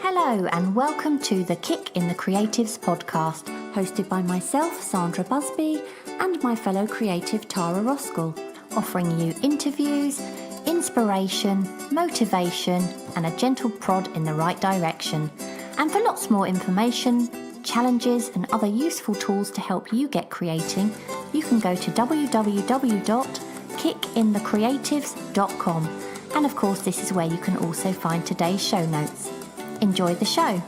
Hello and welcome to the Kick in the Creatives podcast, hosted by myself, Sandra Busby, and my fellow creative Tara Roskell, offering you interviews, inspiration, motivation, and a gentle prod in the right direction. And for lots more information, challenges, and other useful tools to help you get creating, you can go to www.kickinthecreatives.com. And of course, this is where you can also find today's show notes. Enjoy the show.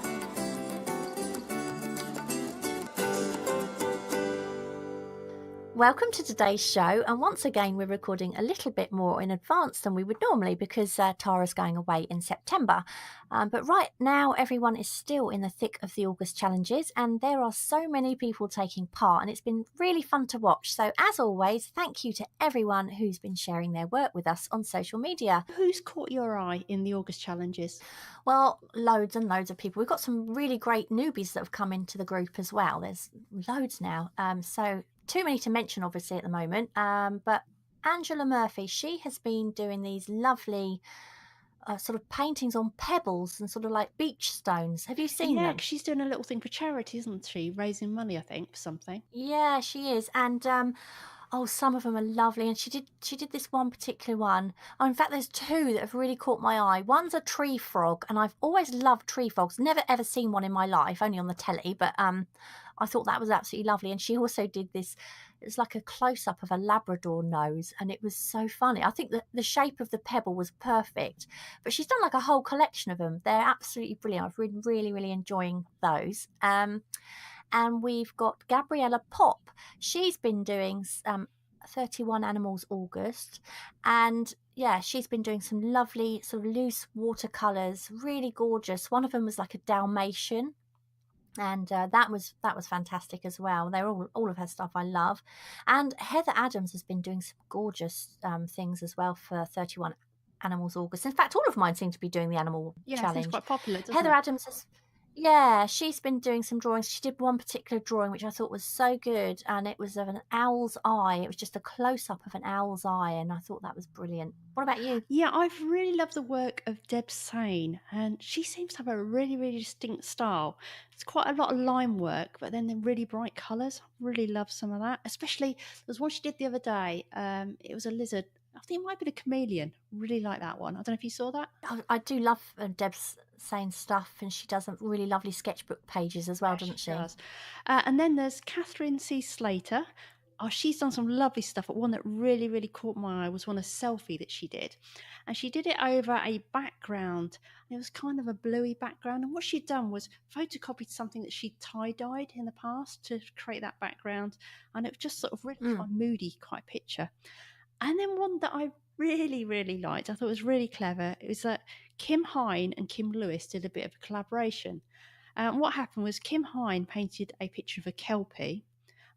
Welcome to today's show, and once again we're recording a little bit more in advance than we would normally because Tara's going away in September. But right now everyone is still in the thick of the August challenges, and there are so many people taking part, and it's been really fun to watch. So as always, thank you to everyone who's been sharing their work with us on social media. Who's caught your eye in the August challenges? Well, loads and loads of people. We've got some really great newbies that have come into the group as well. There's loads now. So too many to mention, obviously, at the moment. But Angela Murphy, she has been doing these lovely sort of paintings on pebbles and sort of like beach stones. Have you seen them? Yeah, she's doing a little thing for charity, isn't she? Raising money, I think, for something. Yeah, she is. And some of them are lovely. And she did this one particular one. Oh, in fact, there's two that have really caught my eye. One's a tree frog, and I've always loved tree frogs. Never ever seen one in my life, only on the telly. But I thought that was absolutely lovely. And she also did this. It's like a close-up of a Labrador nose, and it was so funny. I think that the shape of the pebble was perfect. But she's done like a whole collection of them. They're absolutely brilliant. I've been really, really enjoying those. And we've got Gabriella Pop. She's been doing 31 Animals August. And yeah, she's been doing some lovely sort of loose watercolours, really gorgeous. One of them was like a Dalmatian. And that was fantastic as well. They're all of her stuff I love. And Heather Adams has been doing some gorgeous things as well for 31 Animals August. In fact, all of mine seem to be doing the animal challenge. It's quite popular, doesn't Heather it? Adams has, yeah, she's been doing some drawings. She did one particular drawing which I thought was so good, and it was of an owl's eye. It was just a close-up of an owl's eye, and I thought that was brilliant. What about you? Yeah, I've really loved the work of Deb Sane, and she seems to have a really, really distinct style. It's quite a lot of line work, but then the really bright colours. Really love some of that. Especially, there was one she did the other day. It was a lizard. I think it might be a chameleon. Really like that one. I don't know if you saw that. I do love Deb's saying stuff, and she does some really lovely sketchbook pages as well, doesn't she? Does. And then there's Catherine C. Slater. Oh, she's done some lovely stuff, but one that really, really caught my eye was one a selfie that she did. And she did it over a background. It was kind of a bluey background. And what she'd done was photocopied something that she'd tie-dyed in the past to create that background. And it was just sort of really quite moody, quite a picture. And then one that I really, really liked, I thought was really clever, it was that Kim Hine and Kim Lewis did a bit of a collaboration. What happened was Kim Hine painted a picture of a Kelpie,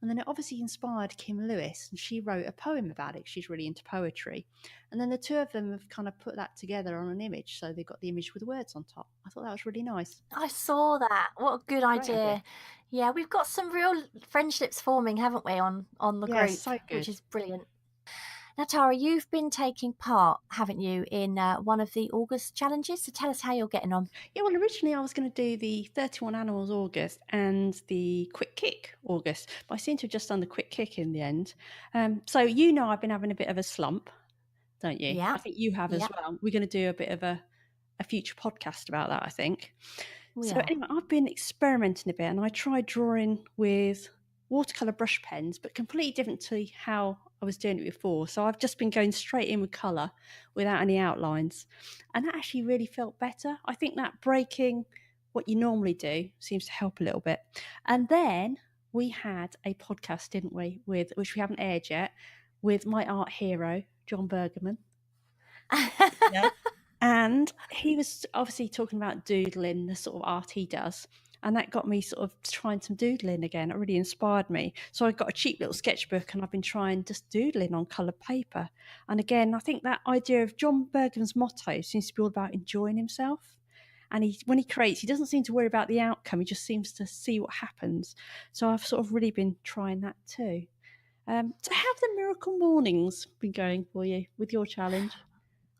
and then it obviously inspired Kim Lewis, and she wrote a poem about it. She's really into poetry. And then the two of them have kind of put that together on an image, so they've got the image with words on top. I thought that was really nice. I saw that. What a good idea. Yeah, we've got some real friendships forming, haven't we, on the group, so good. which is brilliant. Now, Tara, you've been taking part, haven't you, in one of the August challenges? So tell us how you're getting on. Yeah, well, originally I was going to do the 31 Animals August and the Quick Kick August, but I seem to have just done the Quick Kick in the end. So I've been having a bit of a slump, don't you? Yeah. I think you have as well. We're going to do a bit of a future podcast about that, I think. Anyway, I've been experimenting a bit, and I tried drawing with watercolour brush pens, but completely different to how I was doing it before. So I've just been going straight in with colour without any outlines. And that actually really felt better. I think that breaking what you normally do seems to help a little bit. And then we had a podcast, didn't we, which we haven't aired yet, with my art hero, John Bergerman. Yeah. And he was obviously talking about doodling, the sort of art he does. And that got me sort of trying some doodling again. It really inspired me. So I got a cheap little sketchbook, and I've been trying just doodling on coloured paper. And again, I think that idea of John Bergen's motto seems to be all about enjoying himself. And when he creates, he doesn't seem to worry about the outcome. He just seems to see what happens. So I've sort of really been trying that too. So how have the miracle mornings been going for you with your challenge?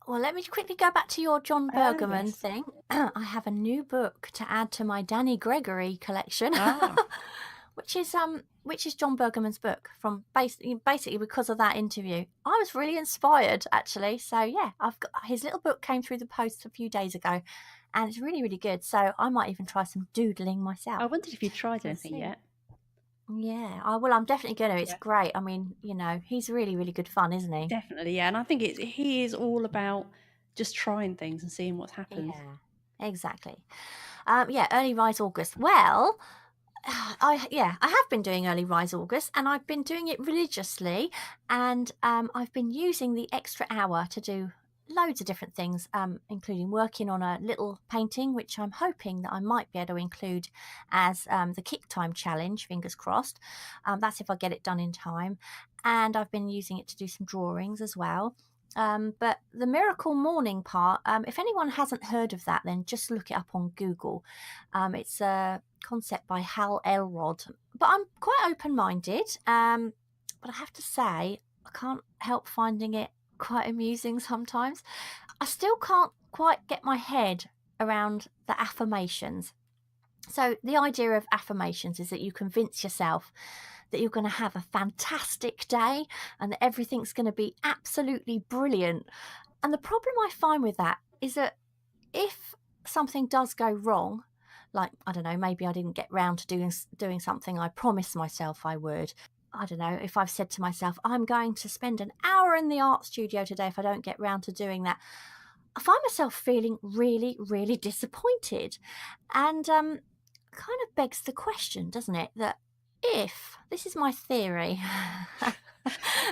Well, let me quickly go back to your John Oh, Bergerman yes. thing. I have a new book to add to my Danny Gregory collection, Ah, which is John Bergerman's book from basically because of that interview. I was really inspired actually. So yeah, I've got his little book came through the post a few days ago, and it's really really good. So I might even try some doodling myself. I wondered if you tried We'll anything see. yet. Yeah, I'm definitely gonna. It's Yeah. great. I mean, he's really really good fun, isn't he? Definitely, yeah. And I think he is all about just trying things and seeing what happens. Yeah, exactly. Yeah, early rise August. Well, I have been doing early rise August, and I've been doing it religiously, and I've been using the extra hour to do loads of different things, including working on a little painting, which I'm hoping that I might be able to include as the kick time challenge. Fingers crossed. That's if I get it done in time, and I've been using it to do some drawings as well. But the miracle morning part, if anyone hasn't heard of that, then just look it up on Google. It's a concept by Hal Elrod, but I'm quite open-minded. But I have to say, I can't help finding it quite amusing sometimes. I still can't quite get my head around the affirmations. So the idea of affirmations is that you convince yourself that you're going to have a fantastic day and that everything's going to be absolutely brilliant. And the problem I find with that is that if something does go wrong, like I don't know, maybe I didn't get round to doing something I promised myself I would. I don't know, if I've said to myself, I'm going to spend an hour in the art studio today, if I don't get round to doing that, I find myself feeling really, really disappointed. And kind of begs the question, doesn't it, that if this is my theory,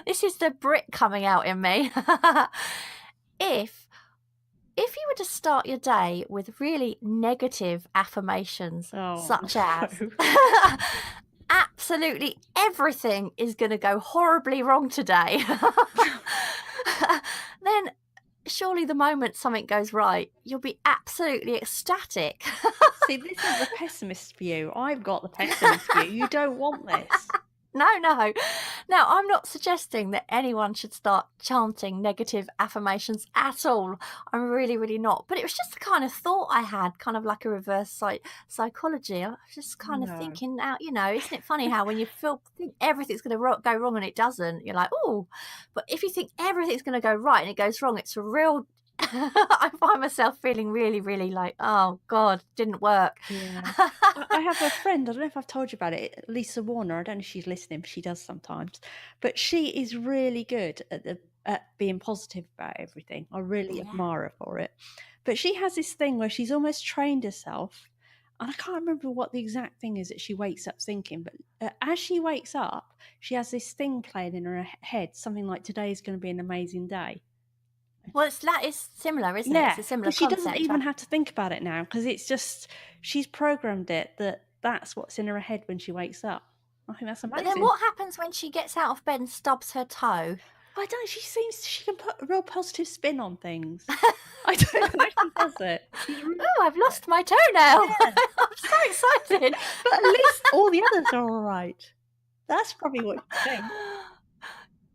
this is the Brit coming out in me, if you were to start your day with really negative affirmations, Oh, such as no. absolutely everything is going to go horribly wrong today, then surely the moment something goes right, you'll be absolutely ecstatic. See, this is the pessimist view. I've got the pessimist view. You don't want this. No. Now, I'm not suggesting that anyone should start chanting negative affirmations at all. I'm really, really not. But it was just the kind of thought I had, kind of like a reverse psychology. I was just kind of No. thinking out, isn't it funny how when you think everything's going to go wrong and it doesn't, you're like, oh. But if you think everything's going to go right and it goes wrong, it's a real. I find myself feeling really, really like, oh God, didn't work. Yeah. I have a friend, I don't know if I've told you about it, Lisa Warner. I don't know if she's listening, but she does sometimes. But she is really good at being positive about everything. I really admire her for it. But she has this thing where she's almost trained herself, and I can't remember what the exact thing is that she wakes up thinking, but as she wakes up, she has this thing playing in her head, something like today's going to be an amazing day. Well, it's similar, isn't it? Yeah, It's a similar because she doesn't concept. even have to think about it now, because it's just she's programmed it that's what's in her head when she wakes up. I think that's amazing. But then what happens when she gets out of bed and stubs her toe? I don't know. She can put a real positive spin on things. I don't know how she does it. Oh, I've lost my toenail. Yeah. I'm so excited. But at least all the others are all right. That's probably what you think.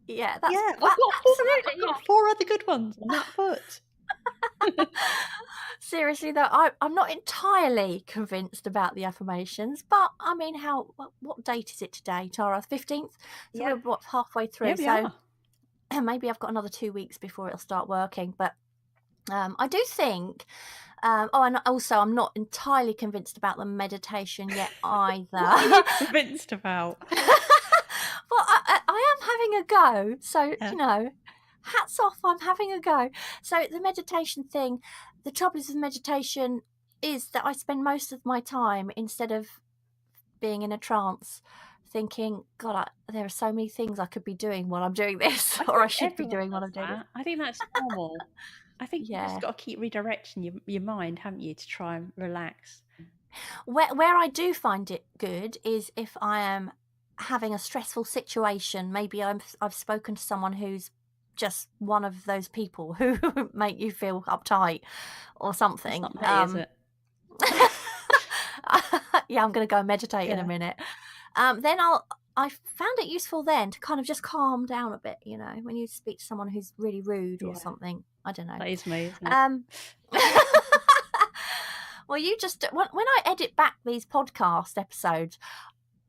Yeah, that's Yeah, absolutely. I've got 4 other good ones on that foot. Seriously though, I'm not entirely convinced about the affirmations, but I mean, what date is it today, Tara? 15th. So Yeah. we're halfway through. Yeah, we are. So maybe I've got another 2 weeks before it'll start working. But I do think. And also, I'm not entirely convinced about the meditation yet either. What are you convinced about? Well, I am having a go. So, Yeah. hats off, I'm having a go. So the meditation thing, the trouble with meditation is that I spend most of my time, instead of being in a trance, thinking, God, there are so many things I could be doing while I'm doing this, or I should be doing while I'm doing this. I think that's normal. I think you just Yeah. got to keep redirecting your mind, haven't you, to try and relax. Where I do find it good is if I am having a stressful situation. Maybe I've spoken to someone who's just one of those people who make you feel uptight or something. It's not me, is it? Yeah, I'm going to go and meditate in a minute. Then I found it useful then to kind of just calm down a bit, when you speak to someone who's really rude or something. I don't know. That is me, isn't it? Well, when I edit back these podcast episodes,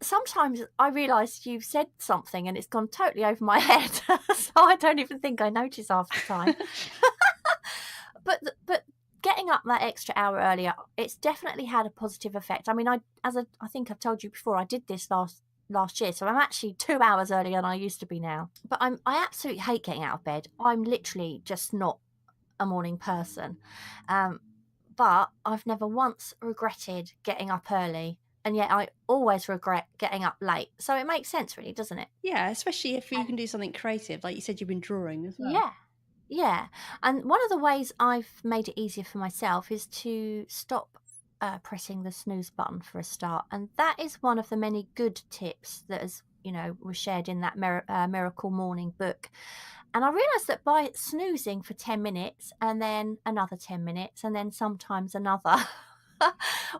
sometimes I realise you've said something and it's gone totally over my head. So I don't even think I notice half the time. But getting up that extra hour earlier, it's definitely had a positive effect. I mean, I think I've told you before, I did this last year, so I'm actually 2 hours earlier than I used to be now. But I absolutely hate getting out of bed. I'm literally just not a morning person. But I've never once regretted getting up early, and yet I always regret getting up late. So it makes sense, really, doesn't it? Yeah, especially if you can do something creative, like you said, you've been drawing as well. Yeah. And one of the ways I've made it easier for myself is to stop pressing the snooze button for a start. And that is one of the many good tips that was shared in that Miracle Morning book. And I realised that by snoozing for 10 minutes and then another 10 minutes and then sometimes another,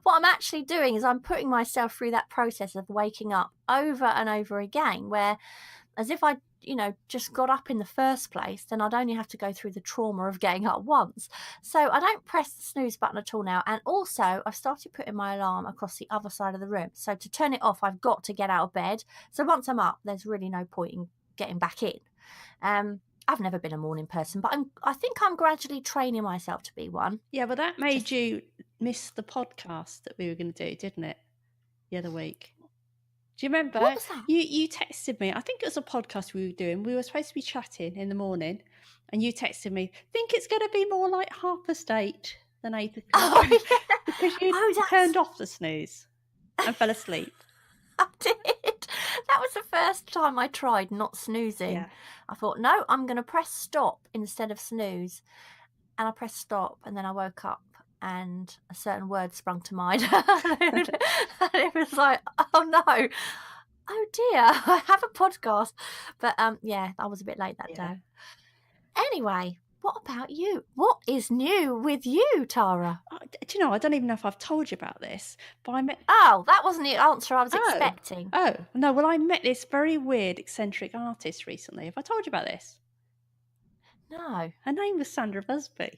what I'm actually doing is I'm putting myself through that process of waking up over and over again, where as if I just got up in the first place, then I'd only have to go through the trauma of getting up once. So I don't press the snooze button at all now. And also I've started putting my alarm across the other side of the room. So to turn it off, I've got to get out of bed. So once I'm up, there's really no point in getting back in. I've never been a morning person, but I think I'm gradually training myself to be one. Yeah, but that made you miss the podcast that we were going to do, didn't it? The other week. Do you remember? What was that? You texted me. I think it was a podcast we were doing. We were supposed to be chatting in the morning, and you texted me, think it's going to be more like Harper State than 8 o'clock. Oh, yeah. Because you turned off the snooze and fell asleep. I did. That was the first time I tried not snoozing. Yeah. I thought, no, I'm going to press stop instead of snooze. And I pressed stop, and then I woke up and a certain word sprung to mind. And it was like, oh no, oh dear, I have a podcast. But yeah, I was a bit late that day. Anyway, what about you? What is new with you, Tara? Do you know, I don't even know if I've told you about this, but I met... Oh, that wasn't the answer I was expecting. Oh, no, well, I met this very weird, eccentric artist recently. Have I told you about this? No. Her name was Sandra Busby.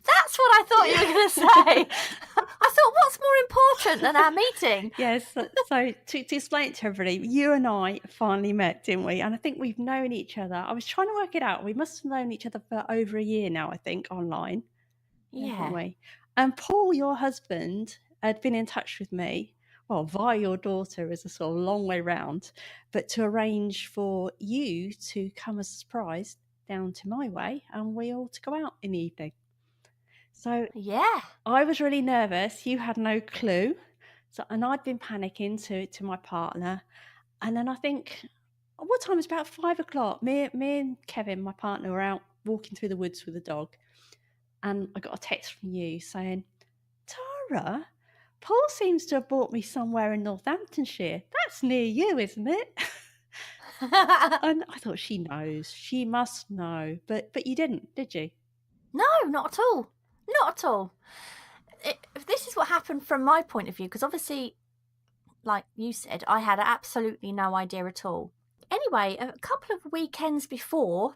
That's what I thought you were going to say. I thought, what's more important than our meeting? Yes, so to explain it to everybody, you and I finally met, didn't we? And I think we've known each other. I was trying to work it out. We must have known each other for over a year now, I think, online. Yeah. We? And Paul, your husband, had been in touch with me, well, via your daughter is a sort of long way round, but to arrange for you to come as a surprise down to my way and we all to go out in the evening. So yeah, I was really nervous. You had no clue. And I'd been panicking to my partner. And then I think, what time was it? About 5 o'clock? Me and Kevin, my partner, were out walking through the woods with the dog. And I got a text from you saying, Tara, Paul seems to have brought me somewhere in Northamptonshire. That's near you, isn't it? And I thought, she knows. She must know. But you didn't, did you? No, not at all. Not at all. This is what happened from my point of view, because obviously, like you said, I had absolutely no idea at all. Anyway, a couple of weekends before,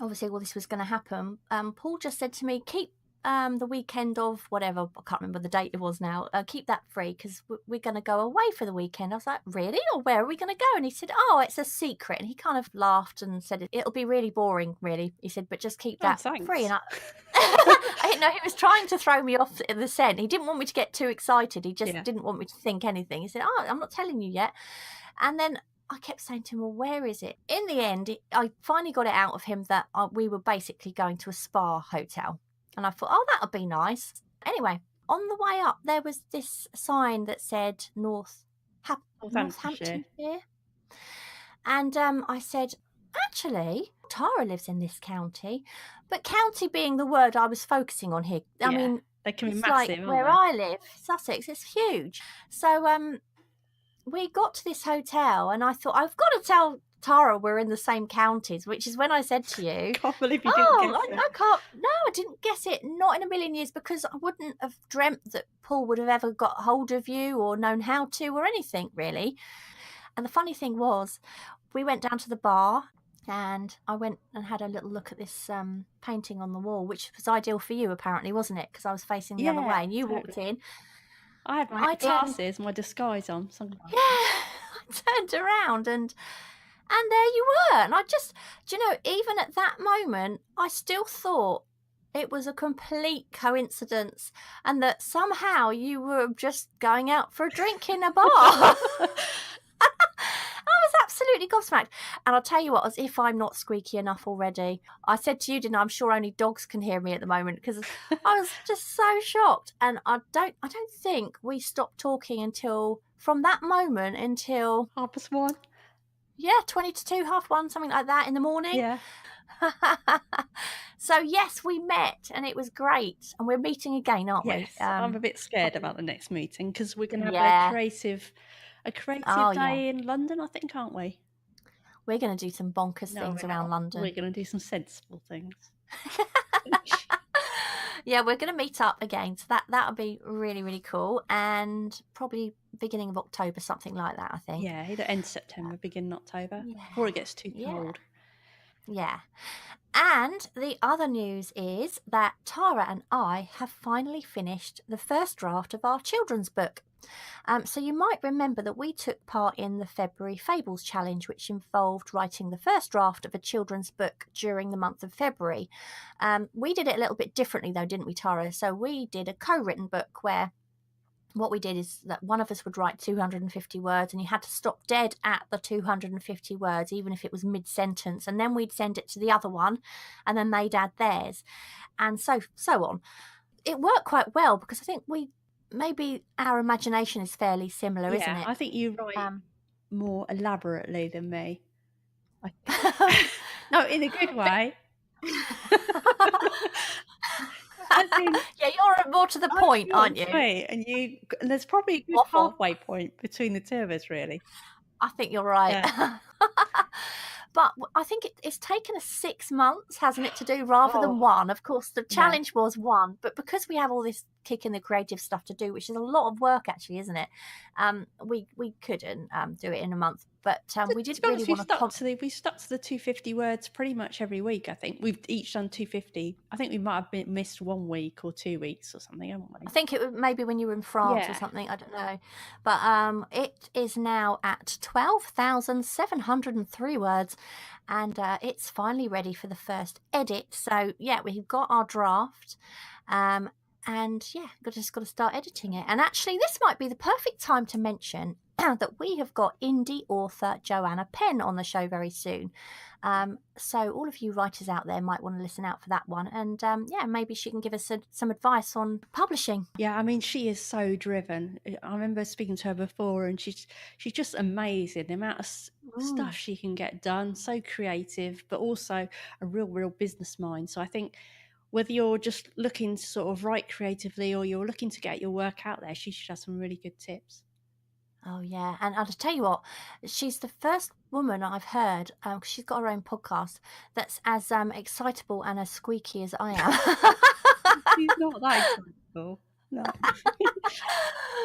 obviously, all this was going to happen, Paul just said to me, keep the weekend of whatever, I can't remember the date it was now, keep that free because we're going to go away for the weekend. I was like, really? Or where are we going to go? And he said, oh, it's a secret. And he kind of laughed and said, it'll be really boring, really. He said, but just keep that free. And I didn't know, he was trying to throw me off the scent. He didn't want me to get too excited. He just didn't want me to think anything. He said, oh, I'm not telling you yet. And then I kept saying to him, well, where is it? In the end, I finally got it out of him that we were basically going to a spa hotel. And I thought, oh, that would be nice. Anyway, on the way up, there was this sign that said Northamptonshire. And I said, actually, Tara lives in this county. But county being the word I was focusing on here. I mean, they can be it's massive, like where I live, Sussex, it's huge. So we got to this hotel and I thought, I've got to tell Tara were in the same counties, which is when I said to you, Can't believe you didn't guess it. I can't. No, I didn't guess it. Not in a million years, because I wouldn't have dreamt that Paul would have ever got hold of you or known how to or anything, really. And the funny thing was, we went down to the bar and I went and had a little look at this painting on the wall, which was ideal for you, apparently, wasn't it? Because I was facing the other way and you walked in. I had my glasses, my disguise on. Sunglasses. Yeah, I turned around and there you were. And I just, do you know, even at that moment, I still thought it was a complete coincidence and that somehow you were just going out for a drink in a bar. I was absolutely gobsmacked. And I'll tell you what, as if I'm not squeaky enough already, I said to you, didn't I? I'm sure only dogs can hear me at the moment, because I was just so shocked. And I don't think we stopped talking until, from that moment until 1:30. Yeah, 20 to 2, 1:30, something like that in the morning. Yeah. So yes, we met and it was great, and we're meeting again, aren't we? Yes, I'm a bit scared about the next meeting, because we're going to have a creative day in London, I think, aren't we? We're going to do some bonkers things around London. We're going to do some sensible things. Yeah, we're going to meet up again, so that'll be really, really cool, and probably beginning of October, something like that, I think. Yeah, either end September, beginning October, before it gets too cold. Yeah. And the other news is that Tara and I have finally finished the first draft of our children's book. So you might remember that we took part in the February Fables Challenge, which involved writing the first draft of a children's book during the month of February. We did it a little bit differently though, didn't we, Tara? So we did a co-written book where what we did is that one of us would write 250 words and you had to stop dead at the 250 words, even if it was mid-sentence, and then we'd send it to the other one and then they'd add theirs, and so on. It worked quite well because I think maybe our imagination is fairly similar, isn't it? I think you write more elaborately than me. No, in a good way. Yeah, you're more to the point, aren't you? And there's probably a good halfway point between the two of us, really. I think you're right. Yeah. But I think it's taken us 6 months, hasn't it, to do rather than 1. Of course, the challenge was 1, but because we have all this kick in the creative stuff to do, which is a lot of work, actually, isn't it? We couldn't do it in a month, but we did really want to. We stuck to the 250 words pretty much every week. I think we've each done 250. I think we might have missed 1 week or 2 weeks or something, haven't we? I think it was maybe when you were in France or something. I don't know, but it is now at 12,703 words. And it's finally ready for the first edit. So yeah, we've got our draft, and yeah, just got to start editing it. And actually, this might be the perfect time to mention that we have got indie author Joanna Penn on the show very soon. So all of you writers out there might want to listen out for that one. And yeah, maybe she can give us some advice on publishing. Yeah, I mean, she is so driven. I remember speaking to her before, and she's just amazing. The amount of stuff she can get done, so creative, but also a real business mind. So I think whether you're just looking to sort of write creatively or you're looking to get your work out there, she should have some really good tips. Oh, yeah. And I'll tell you what, she's the first woman I've heard, because she's got her own podcast, that's as excitable and as squeaky as I am. She's not that excitable. No.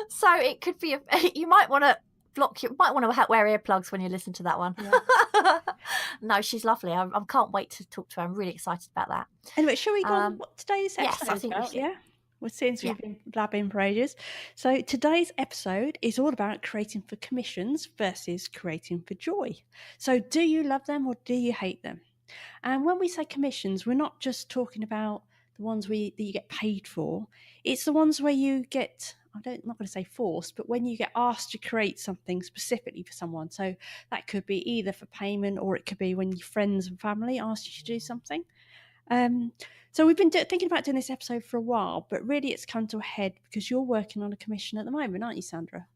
So it could be, you might want to wear earplugs when you listen to that one. Yeah. No, she's lovely. I can't wait to talk to her. I'm really excited about that. Anyway, shall we go on what today's episode I think about? Yeah. Well, since we've been blabbing for ages. So today's episode is all about creating for commissions versus creating for joy. So do you love them or do you hate them? And when we say commissions, we're not just talking about the ones that you get paid for. It's the ones where you get, I'm not going to say forced, but when you get asked to create something specifically for someone. So that could be either for payment or it could be when your friends and family ask you to do something. So we've been thinking about doing this episode for a while, but really it's come to a head because you're working on a commission at the moment, aren't you, Sandra?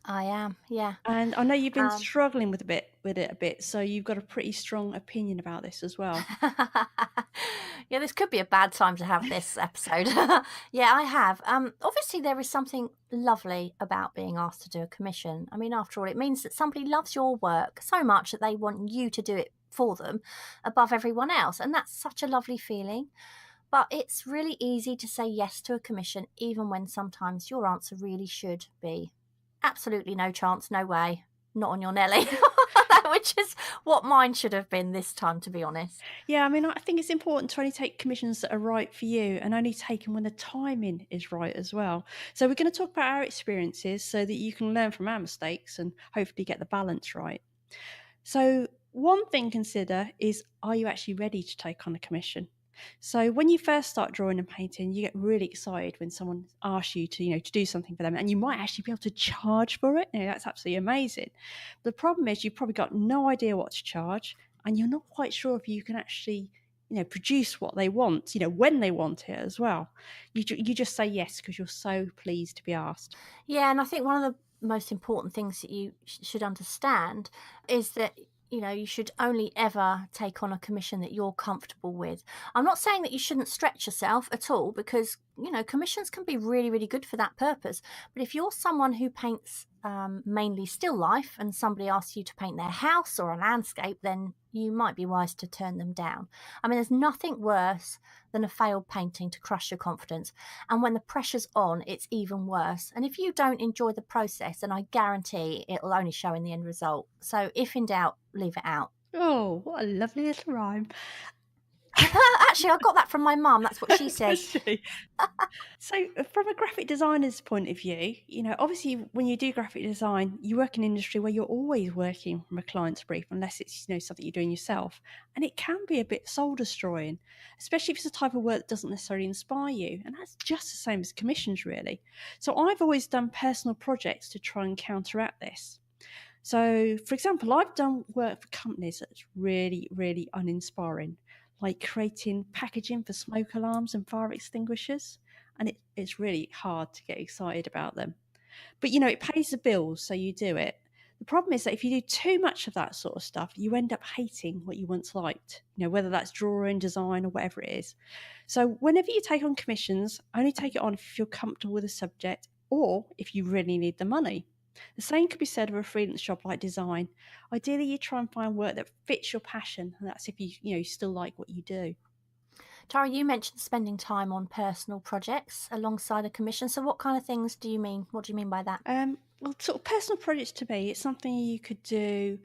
I am, yeah. And I know you've been Um, struggling with it a bit, so you've got a pretty strong opinion about this as well. yeah, this could be a bad time to have this episode. Yeah, I have. Obviously, there is something lovely about being asked to do a commission. I mean, after all, it means that somebody loves your work so much that they want you to do it for them above everyone else. And that's such a lovely feeling. But it's really easy to say yes to a commission, even when sometimes your answer really should be absolutely no chance, no way, not on your Nelly, which is what mine should have been this time, to be honest. Yeah, I mean, I think it's important to only take commissions that are right for you and only take them when the timing is right as well. So, we're going to talk about our experiences so that you can learn from our mistakes and hopefully get the balance right. So, one thing to consider is, are you actually ready to take on a commission? So when you first start drawing and painting, you get really excited when someone asks you to, to do something for them, and you might actually be able to charge for it. That's absolutely amazing. The problem is you've probably got no idea what to charge, and you're not quite sure if you can actually, produce what they want, when they want it as well. You just say yes because you're so pleased to be asked. Yeah, and I think one of the most important things that you should understand is that you should only ever take on a commission that you're comfortable with. I'm not saying that you shouldn't stretch yourself at all, because commissions can be really, really good for that purpose. But if you're someone who paints mainly still life and somebody asks you to paint their house or a landscape, then you might be wise to turn them down. I mean, there's nothing worse than a failed painting to crush your confidence. And when the pressure's on, it's even worse. And if you don't enjoy the process, then I guarantee it'll only show in the end result. So if in doubt, leave it out. Oh, what a lovely little rhyme. Actually, I got that from my mum. That's what she Does says. she? So, from a graphic designer's point of view, obviously when you do graphic design, you work in an industry where you're always working from a client's brief, unless it's something you're doing yourself, and it can be a bit soul destroying, especially if it's a type of work that doesn't necessarily inspire you, and that's just the same as commissions, really. So, I've always done personal projects to try and counteract this. So, for example, I've done work for companies that's really, really uninspiring, like creating packaging for smoke alarms and fire extinguishers. And it's really hard to get excited about them. But, it pays the bills, so you do it. The problem is that if you do too much of that sort of stuff, you end up hating what you once liked, whether that's drawing, design, or whatever it is. So, whenever you take on commissions, only take it on if you feel comfortable with the subject or if you really need the money. The same could be said of a freelance job like design. Ideally, you try and find work that fits your passion, and that's if you still like what you do. Tara, you mentioned spending time on personal projects alongside a commission. So what kind of things do you mean? What do you mean by that? Well, sort of personal projects to me, it's something you could do.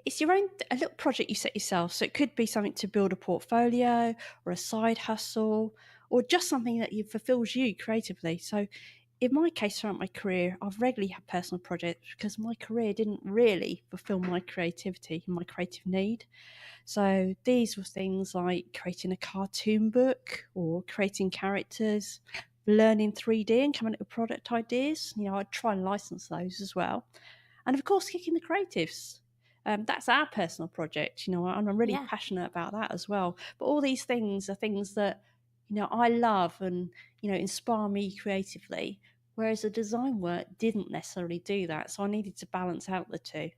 It's your own, a little project you set yourself. So it could be something to build a portfolio or a side hustle or just something that fulfills you creatively. So in my case, throughout my career, I've regularly had personal projects because my career didn't really fulfill my creativity and my creative need. So these were things like creating a cartoon book or creating characters, learning 3D and coming up with product ideas. I'd try and license those as well. And of course, kicking the creatives. That's our personal project, and I'm really Yeah. passionate about that as well. But all these things are things that, I love and, inspire me creatively, whereas the design work didn't necessarily do that. So I needed to balance out the two.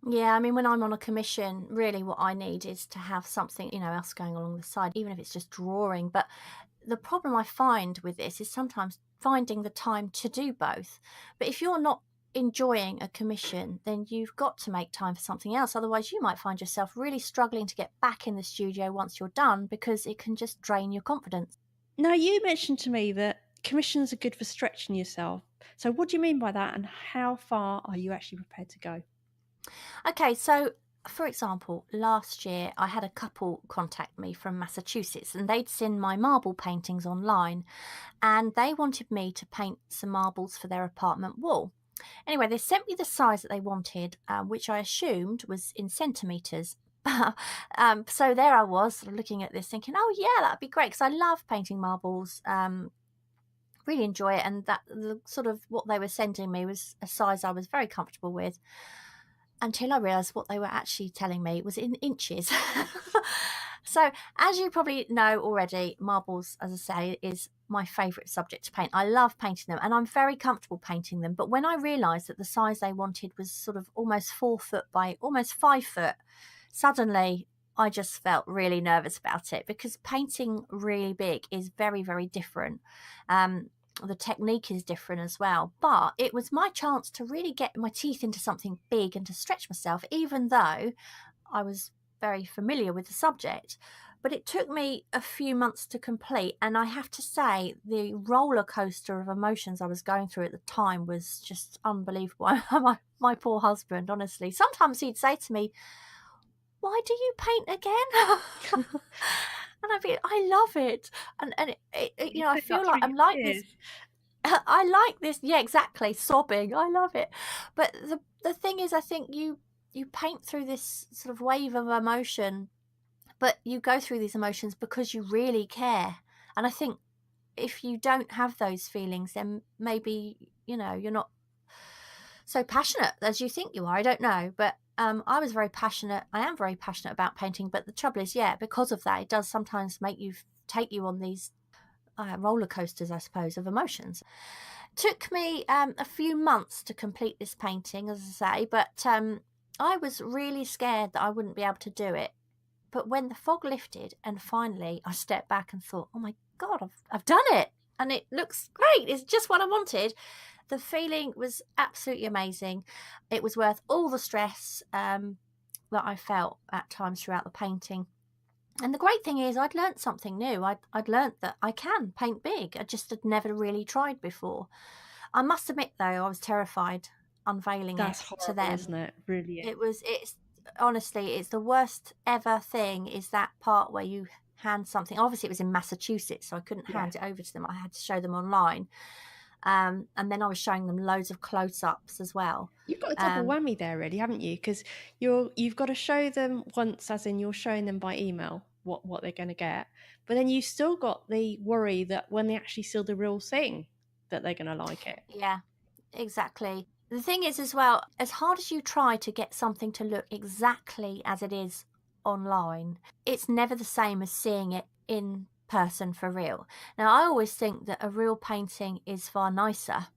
Yeah, I mean, when I'm on a commission, really what I need is to have something, else going along the side, even if it's just drawing. But the problem I find with this is sometimes finding the time to do both. But if you're not enjoying a commission, then you've got to make time for something else. Otherwise, you might find yourself really struggling to get back in the studio once you're done, because it can just drain your confidence. Now, you mentioned to me that commissions are good for stretching yourself. So, what do you mean by that, and how far are you actually prepared to go? Okay, so for example, last year I had a couple contact me from Massachusetts, and they'd seen my marble paintings online, and they wanted me to paint some marbles for their apartment wall. Anyway, they sent me the size that they wanted, which I assumed was in centimetres. So there I was, sort of looking at this, thinking, "Oh yeah, that'd be great," because I love painting marbles. Really enjoy it, and that the sort of what they were sending me was a size I was very comfortable with. Until I realised what they were actually telling me was in inches. So, as you probably know already, marbles, as I say, is my favourite subject to paint. I love painting them and I'm very comfortable painting them. But when I realised that the size they wanted was sort of almost 4 foot by almost 5 foot, suddenly I just felt really nervous about it, because painting really big is very, very different. The technique is different as well. But it was my chance to really get my teeth into something big and to stretch myself, even though I was very familiar with the subject. But it took me a few months to complete, and I have to say the roller coaster of emotions I was going through at the time was just unbelievable. My poor husband, honestly, sometimes he'd say to me, "Why do you paint again?" And I'd be, "I love it," and You I put that feel like through I'm your like this. tears. I like this. Yeah, exactly. Sobbing. I love it. But the thing is, I think you paint through this sort of wave of emotion, but you go through these emotions because you really care. And I think if you don't have those feelings, then maybe, you're not so passionate as you think you are. I don't know. But I was very passionate. I am very passionate about painting. But the trouble is, yeah, because of that, it does sometimes make you take you on these roller coasters, I suppose, of emotions. Took me a few months to complete this painting, as I say, but I was really scared that I wouldn't be able to do it. But when the fog lifted and finally I stepped back and thought, oh my God, I've done it. And it looks great. It's just what I wanted. The feeling was absolutely amazing. It was worth all the stress that I felt at times throughout the painting. And the great thing is, I'd learnt something new. I'd learnt that I can paint big. I just had never really tried before. I must admit, though, I was terrified unveiling it That's to horrible, them. isn't it? Really is. It's honestly, it's the worst ever thing, is that part where you hand something. Obviously, it was in Massachusetts, so I couldn't Yeah. hand it over to them. I had to show them online. And then I was showing them loads of close-ups as well. You've got a double whammy there, really, haven't you? Because you've got to show them once, as in you're showing them by email what they're going to get, but then you've still got the worry that when they actually see the real thing, that they're going to like it. Yeah, exactly. The thing is, as well, as hard as you try to get something to look exactly as it is online, it's never the same as seeing it in person for real. Now, I always think that a real painting is far nicer.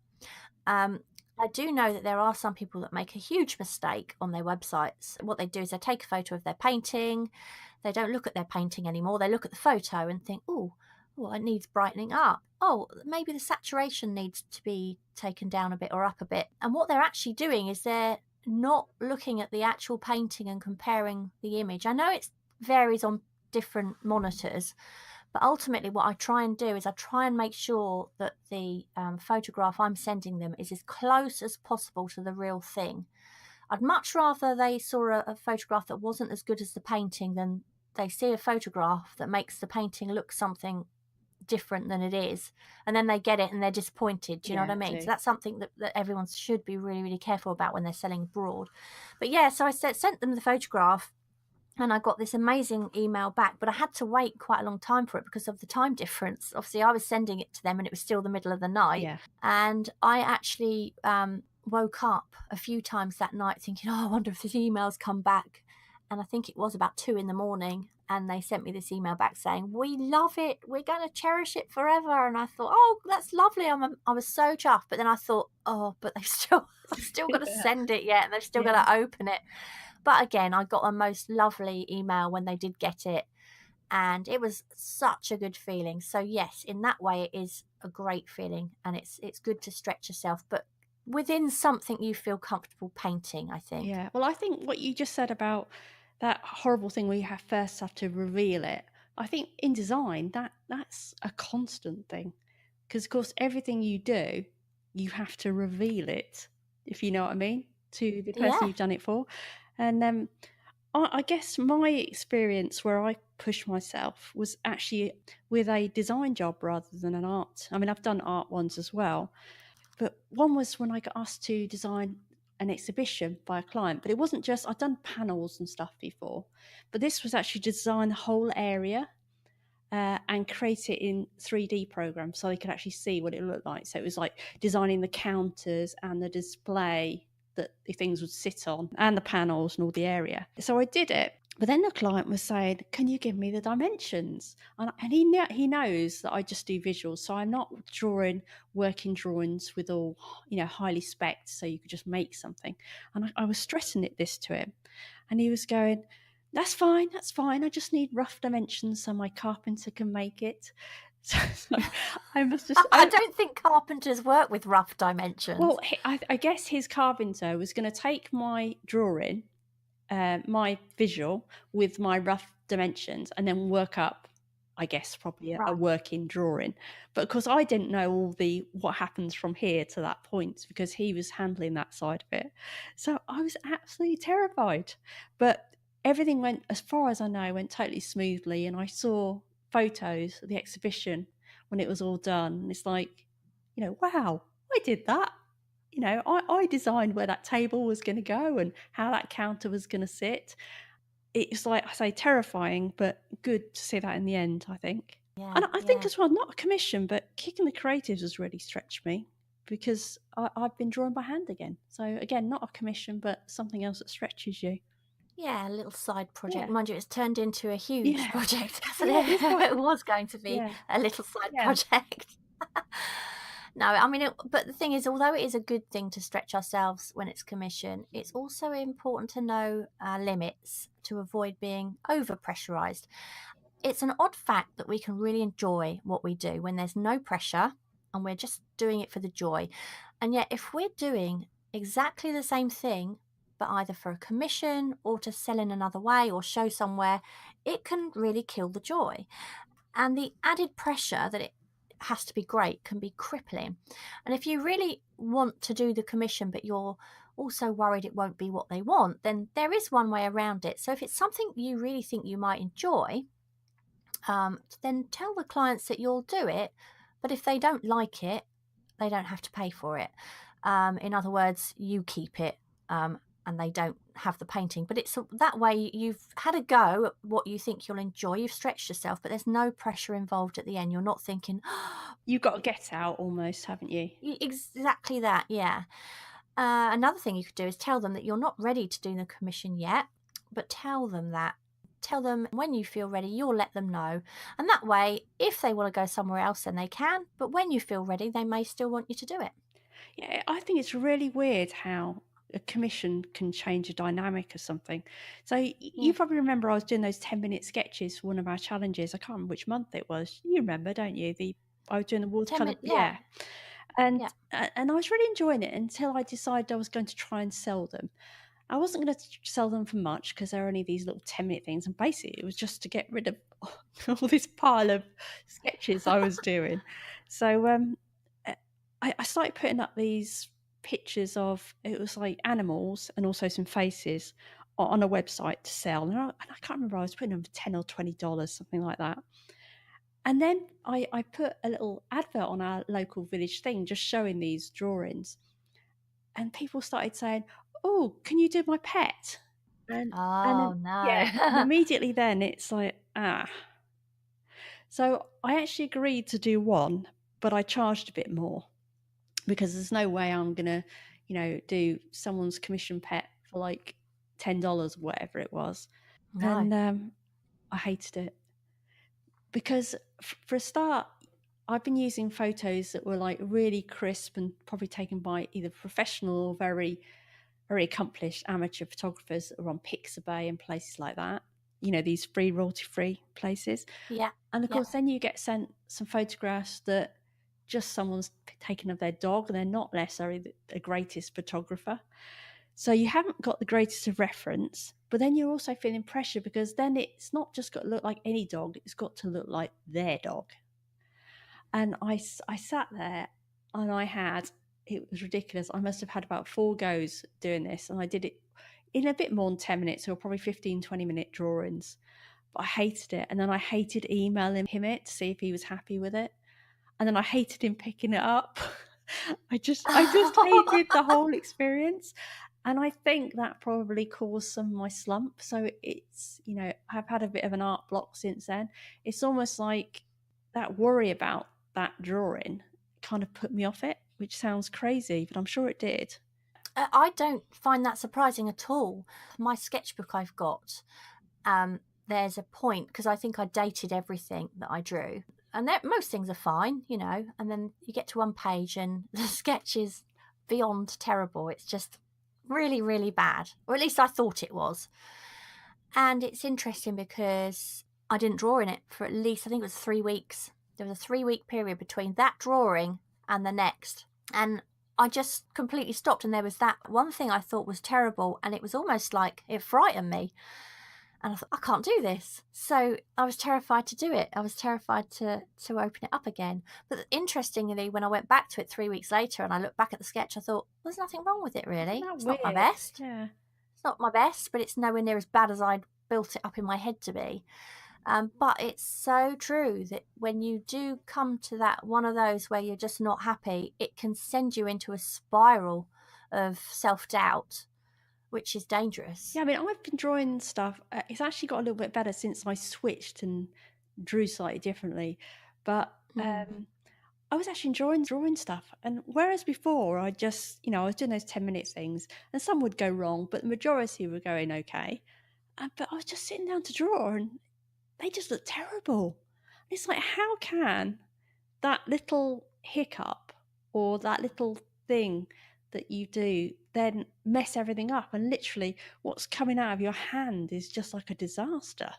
Um, I do know that there are some people that make a huge mistake on their websites. What they do is they take a photo of their painting. They don't look at their painting anymore. They look at the photo and think, oh, it needs brightening up. Oh, maybe the saturation needs to be taken down a bit or up a bit. And what they're actually doing is they're not looking at the actual painting and comparing the image. I know it varies on different monitors, but ultimately, what I try and do is I try and make sure that the photograph I'm sending them is as close as possible to the real thing. I'd much rather they saw a photograph that wasn't as good as the painting than they see a photograph that makes the painting look something different than it is, and then they get it and they're disappointed. Do you know what I mean? So that's something that everyone should be really, really careful about when they're selling abroad. But yeah, so I sent them the photograph, and I got this amazing email back, but I had to wait quite a long time for it because of the time difference. Obviously, I was sending it to them and it was still the middle of the night. Yeah. And I actually woke up a few times that night thinking, oh, I wonder if this email's come back. And I think it was about 2 a.m. And they sent me this email back saying, we love it. We're going to cherish it forever. And I thought, oh, that's lovely. I was so chuffed. But then I thought, oh, but I've still got to send it yet. And they've still got to open it. But again, I got a most lovely email when they did get it, and it was such a good feeling. So yes, in that way, it is a great feeling, and it's good to stretch yourself, but within something you feel comfortable painting, I think. Yeah. Well, I think what you just said about that horrible thing where you first have to reveal it, I think in design that's a constant thing, because of course everything you do, you have to reveal it, if you know what I mean, to the person Yeah. you've done it for. And I guess my experience where I pushed myself was actually with a design job rather than an art. I mean, I've done art ones as well, but one was when I got asked to design an exhibition by a client. But it wasn't just, I'd done panels and stuff before, but this was actually to design the whole area and create it in 3D programs so they could actually see what it looked like. So it was like designing the counters and the display that the things would sit on and the panels and all the area. So I did it. But then the client was saying, "Can you give me the dimensions?" And he knows that I just do visuals, so I'm not drawing working drawings with all highly spec'd, so you could just make something. And I was stressing this to him, and he was going, "That's fine, that's fine. I just need rough dimensions so my carpenter can make it." So I must just. I don't think carpenters work with rough dimensions. Well, I guess his carpenter was going to take my drawing, my visual with my rough dimensions, and then work up, I guess, probably a Right. working drawing. But of course, I didn't know all what happens from here to that point because he was handling that side of it. So I was absolutely terrified. But everything went, as far as I know, went totally smoothly. And I saw photos of the exhibition when it was all done. And it's like, wow, I did that. I designed where that table was going to go and how that counter was going to sit. It's like I say, terrifying, but good to see that in the end, I think. Yeah, And I think yeah. as well, not a commission, but kicking the creatives has really stretched me because I've been drawing by hand again. So again, not a commission, but something else that stretches you. Yeah, a little side project. Yeah, Mind you, it's turned into a huge yeah, project, hasn't yeah. It's it? like, It was going to be yeah, a little side yeah. project. No, I mean, but the thing is, although it is a good thing to stretch ourselves when it's commission, it's also important to know our limits to avoid being over pressurized. It's an odd fact that we can really enjoy what we do when there's no pressure and we're just doing it for the joy. And yet, if we're doing exactly the same thing, but either for a commission or to sell in another way or show somewhere, it can really kill the joy. And the added pressure that it has to be great can be crippling. And if you really want to do the commission, but you're also worried it won't be what they want, then there is one way around it. So if it's something you really think you might enjoy, then tell the clients that you'll do it. But if they don't like it, they don't have to pay for it. In other words, you keep it, and they don't have the painting. But it's that way you've had a go at what you think you'll enjoy. You've stretched yourself, but there's no pressure involved at the end. You're not thinking, You've got to get out almost, haven't you? exactly that. Yeah. Another thing you could do is tell them that you're not ready to do the commission yet, but tell them that. Tell them when you feel ready, you'll let them know. And that way, if they want to go somewhere else, then they can. But when you feel ready, they may still want you to do it. Yeah, I think it's really weird how a commission can change a dynamic of something. So Yeah. you probably remember I was doing those 10-minute sketches for one of our challenges. I can't remember which month it was. You remember, don't you? I was doing the 10 watercolor, minutes. Yeah. yeah. And Yeah. and I was really enjoying it until I decided I was going to try and sell them. I wasn't going to sell them for much because they're only these little 10-minute things, and basically it was just to get rid of all this pile of sketches I was doing. So I started putting up these pictures of, it was like animals and also some faces on a website to sell, and I can't remember, I was putting them for $10 or $20, something like that. And then I put a little advert on our local village thing just showing these drawings, and people started saying, "Oh, can you do my pet?" And Oh, then, yeah, and no. immediately then it's like, so I actually agreed to do one, but I charged a bit more because there's no way I'm gonna, do someone's commission pet for like $10 or whatever it was. No. And I hated it because for a start, I've been using photos that were like really crisp and probably taken by either professional or very, very accomplished amateur photographers that are on Pixabay and places like that. These free, royalty-free places. Yeah. And of Yeah. course, then you get sent some photographs that just someone's taken of their dog, and they're not necessarily the greatest photographer. So you haven't got the greatest of reference, but then you're also feeling pressure because then it's not just got to look like any dog, it's got to look like their dog. And I sat there and it was ridiculous. I must have had about 4 goes doing this, and I did it in a bit more than 10 minutes, or probably 15, 20-minute drawings. But I hated it. And then I hated emailing him it to see if he was happy with it. And then I hated him picking it up. I just hated the whole experience. And I think that probably caused some of my slump. So it's, I've had a bit of an art block since then. It's almost like that worry about that drawing kind of put me off it, which sounds crazy, but I'm sure it did. I don't find that surprising at all. My sketchbook I've got, there's a point, because I think I dated everything that I drew, and most things are fine, and then you get to one page and the sketch is beyond terrible. It's just really, really bad, or at least I thought it was. And it's interesting because I didn't draw in it for at least, I think it was 3 weeks. There was a 3-week period between that drawing and the next. And I just completely stopped. And there was that one thing I thought was terrible. And it was almost like it frightened me. And I thought, I can't do this. So I was terrified to do it. I was terrified to open it up again. But interestingly, when I went back to it 3 weeks later and I looked back at the sketch, I thought, there's nothing wrong with it, really. Isn't that It's weird? not my best. Yeah. It's not my best, but it's nowhere near as bad as I'd built it up in my head to be. But it's so true that when you do come to that one of those where you're just not happy, it can send you into a spiral of self-doubt, which is dangerous. Yeah, I mean, I've been drawing stuff. It's actually got a little bit better since I switched and drew slightly differently. But I was actually enjoying drawing stuff. And whereas before I just, I was doing those 10-minute things and some would go wrong, but the majority were going okay. But I was just sitting down to draw and they just look terrible. It's like, how can that little hiccup or that little thing that you do then mess everything up? And literally what's coming out of your hand is just like a disaster.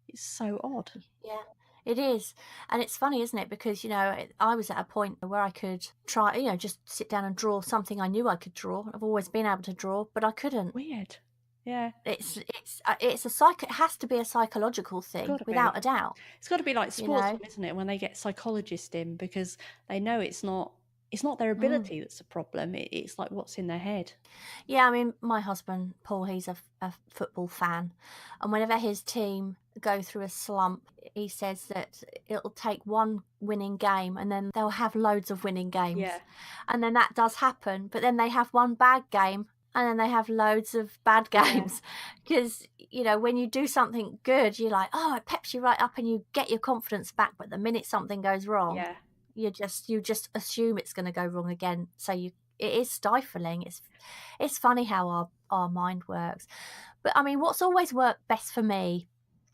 It's so odd. Yeah, it is. And it's funny, isn't it? Because, I was at a point where I could try, just sit down and draw something I knew I could draw. I've always been able to draw, but I couldn't. Weird. Yeah. It has to be a psychological thing, without a doubt. It's got to be like sports, isn't it? When they get psychologists in, because they know it's not their ability that's the problem. It's like what's in their head. Yeah, I mean, my husband, Paul, he's a football fan. And whenever his team go through a slump, he says that it'll take one winning game and then they'll have loads of winning games. Yeah. And then that does happen. But then they have one bad game and then they have loads of bad games. Because, when you do something good, you're like, oh, it peps you right up and you get your confidence back. But the minute something goes wrong, you just assume it's going to go wrong again. So it is stifling. It's funny how our mind works. But I mean, what's always worked best for me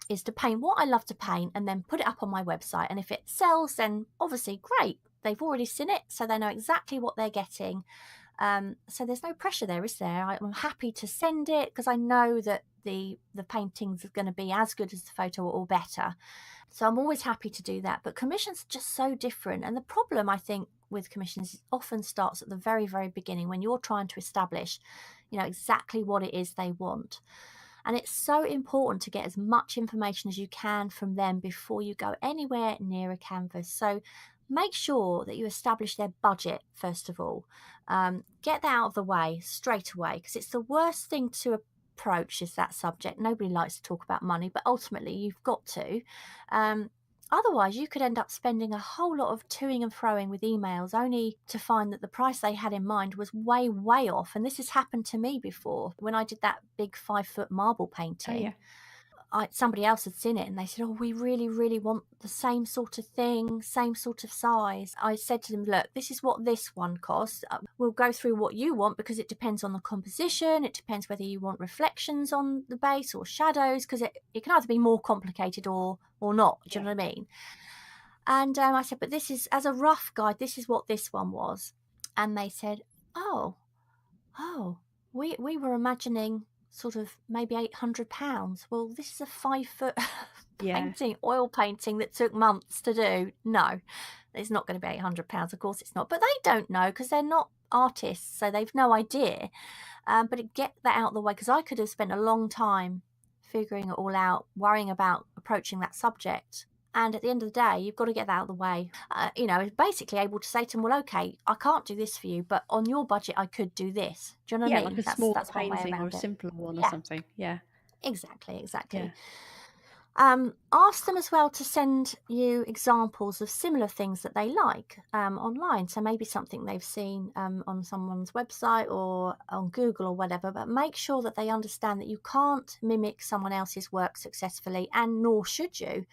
is to paint what I love to paint and then put it up on my website. And if it sells, then obviously great. They've already seen it, so they know exactly what they're getting. So there's no pressure there, is there? I'm happy to send it because I know that the paintings are going to be as good as the photo or better. So I'm always happy to do that. But commissions are just so different. And the problem, I think, with commissions often starts at the very, very beginning when you're trying to establish, exactly what it is they want. And it's so important to get as much information as you can from them before you go anywhere near a canvas. So make sure that you establish their budget, first of all. Get that out of the way straight away, because it's the worst thing to approach is that subject. Nobody likes to talk about money, but ultimately you've got to. Otherwise, you could end up spending a whole lot of toing and froing with emails only to find that the price they had in mind was way, way off. And this has happened to me before. When I did that big 5-foot marble painting, somebody else had seen it and they said, oh, we really, really want the same sort of thing, same sort of size. I said to them, look, this is what this one costs. We'll go through what you want because it depends on the composition. It depends whether you want reflections on the base or shadows, because it can either be more complicated or not. Do you know what I mean? And I said, but this is, as a rough guide, this is what this one was. And they said, oh, we were imagining sort of maybe £800. Well, this is a 5-foot painting, oil painting that took months to do. No, it's not going to be £800. Of course it's not. But they don't know because they're not artists, so they've no idea. But get that out of the way, because I could have spent a long time figuring it all out, worrying about approaching that subject. And at the end of the day, you've got to get that out of the way. Basically able to say to them, well, okay, I can't do this for you, but on your budget, I could do this. Do you know what I mean? Like a small painting or a simpler one or something. Yeah. Exactly. Yeah. Ask them as well to send you examples of similar things that they like online. So maybe something they've seen on someone's website or on Google or whatever, but make sure that they understand that you can't mimic someone else's work successfully, and nor should you.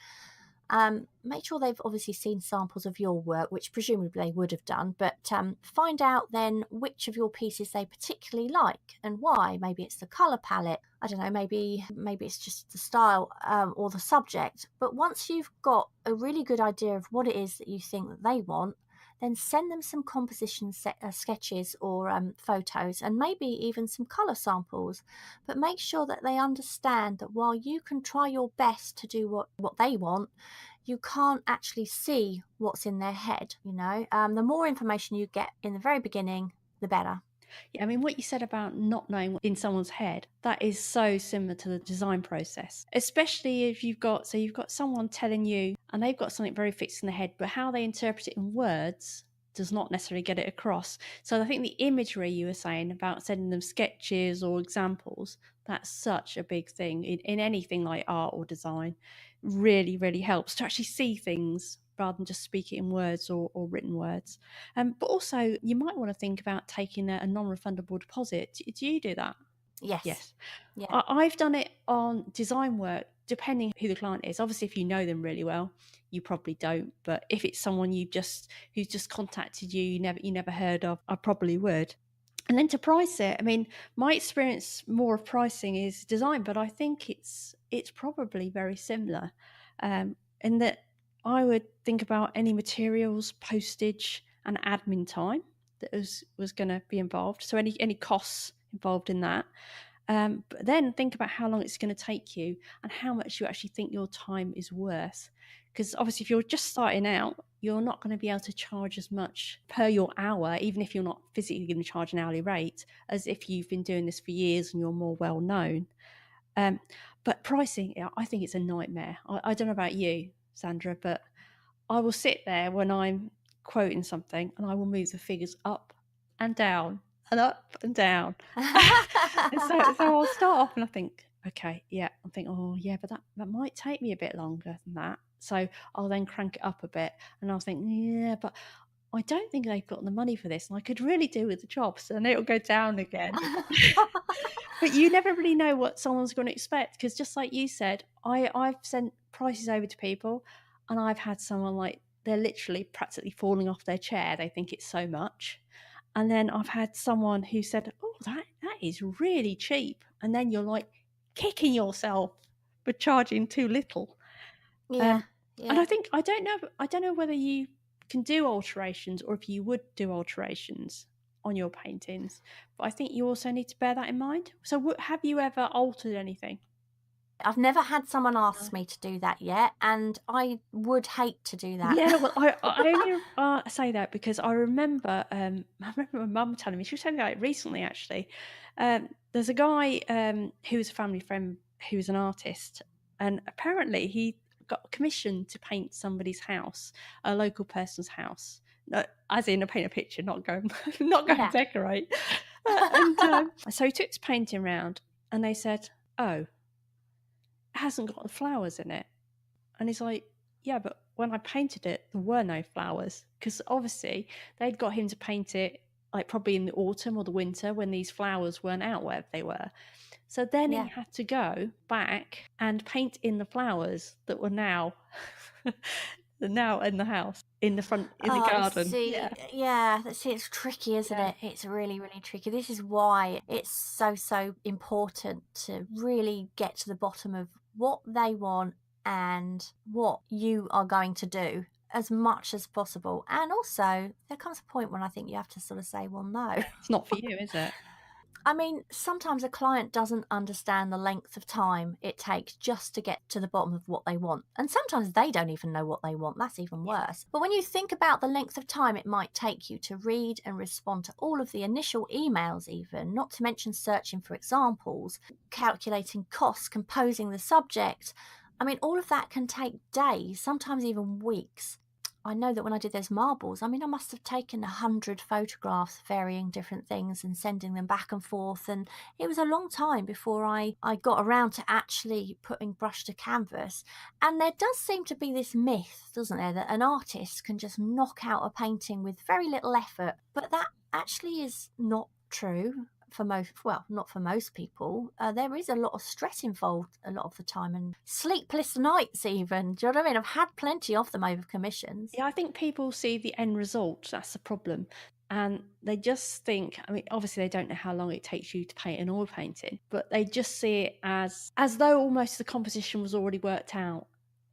Make sure they've obviously seen samples of your work, which presumably they would have done, but find out then which of your pieces they particularly like and why. Maybe it's the colour palette, I don't know, maybe it's just the style or the subject. But once you've got a really good idea of what it is that you think that they want, then send them some composition sketches or photos, and maybe even some colour samples. But make sure that they understand that while you can try your best to do what they want, you can't actually see what's in their head. The more information you get in the very beginning, the better. Yeah, I mean, what you said about not knowing what's in someone's head, that is so similar to the design process, especially if you've got someone telling you and they've got something very fixed in their head, but how they interpret it in words does not necessarily get it across. So I think the imagery you were saying about sending them sketches or examples, that's such a big thing in anything like art or design. Really, really helps to actually see things rather than just speak it in words or written words. But also, you might want to think about taking a non-refundable deposit. Do you do that? Yes. Yes. Yeah. I've done it on design work, depending who the client is. Obviously, if you know them really well, you probably don't. But if it's someone who's just contacted you, you never heard of, I probably would. And then to price it, I mean, my experience more of pricing is design, but I think it's probably very similar, in that I would think about any materials, postage, and admin time that was going to be involved. So any costs involved in that. But then think about how long it's going to take you and how much you actually think your time is worth. Because obviously, if you're just starting out, you're not going to be able to charge as much per your hour, even if you're not physically going to charge an hourly rate, as if you've been doing this for years and you're more well known. But pricing, I think it's a nightmare. I don't know about you, Sandra, but I will sit there when I'm quoting something and I will move the figures up and down and up and down. And so I'll start off and I think, okay, yeah, I think, oh yeah, but that might take me a bit longer than that. So I'll then crank it up a bit and I'll think, yeah, but I don't think they've got the money for this and I could really do with the jobs, and it'll go down again. But you never really know what someone's going to expect, because just like you said, I've sent prices over to people and I've had someone like, they're literally practically falling off their chair. They think it's so much. And then I've had someone who said, oh, that is really cheap. And then you're like kicking yourself for charging too little. Yeah. And I don't know whether you can do alterations or if you would do alterations on your paintings, but I think you also need to bear that in mind. So have you ever altered anything? I've never had someone ask me to do that yet, and I would hate to do that. Yeah, well, I only say that because I remember my mum telling me, she was telling me about it recently actually. There's a guy who was a family friend who's an artist, and apparently he got commissioned to paint somebody's house, a local person's house. No, as in paint a picture, not go Yeah. decorate. And so he took this painting round, and they said, "Oh, it hasn't got the flowers in it." And he's like, yeah, but when I painted it, there were no flowers, because obviously they'd got him to paint it like probably in the autumn or the winter when these flowers weren't out wherever they were. So then Yeah. he had to go back and paint in the flowers that were now now in the house, in the front, in the garden. It's tricky, isn't Yeah. it? It's really, really tricky. This is why it's so important to really get to the bottom of what they want and what you are going to do as much as possible. And also, there comes a point when I think you have to sort of say, well, no. It's not for you, is it? I mean, sometimes a client doesn't understand the length of time it takes just to get to the bottom of what they want. And sometimes they don't even know what they want. That's even worse. But when you think about the length of time it might take you to read and respond to all of the initial emails, even, not to mention searching for examples, calculating costs, composing the subject, I mean, all of that can take days, sometimes even weeks. I know that when I did those marbles, I mean, I must have taken 100 photographs, varying different things and sending them back and forth. And it was a long time before I got around to actually putting brush to canvas. And there does seem to be this myth, doesn't there, that an artist can just knock out a painting with very little effort. But that actually is not true. for most, well, not for most people, there is a lot of stress involved a lot of the time, and sleepless nights even. Do you know what I mean? I've had plenty of them over commissions. Yeah, I think people see the end result. That's the problem. And they just think, I mean, obviously they don't know how long it takes you to paint an oil painting, but they just see it as though almost the composition was already worked out,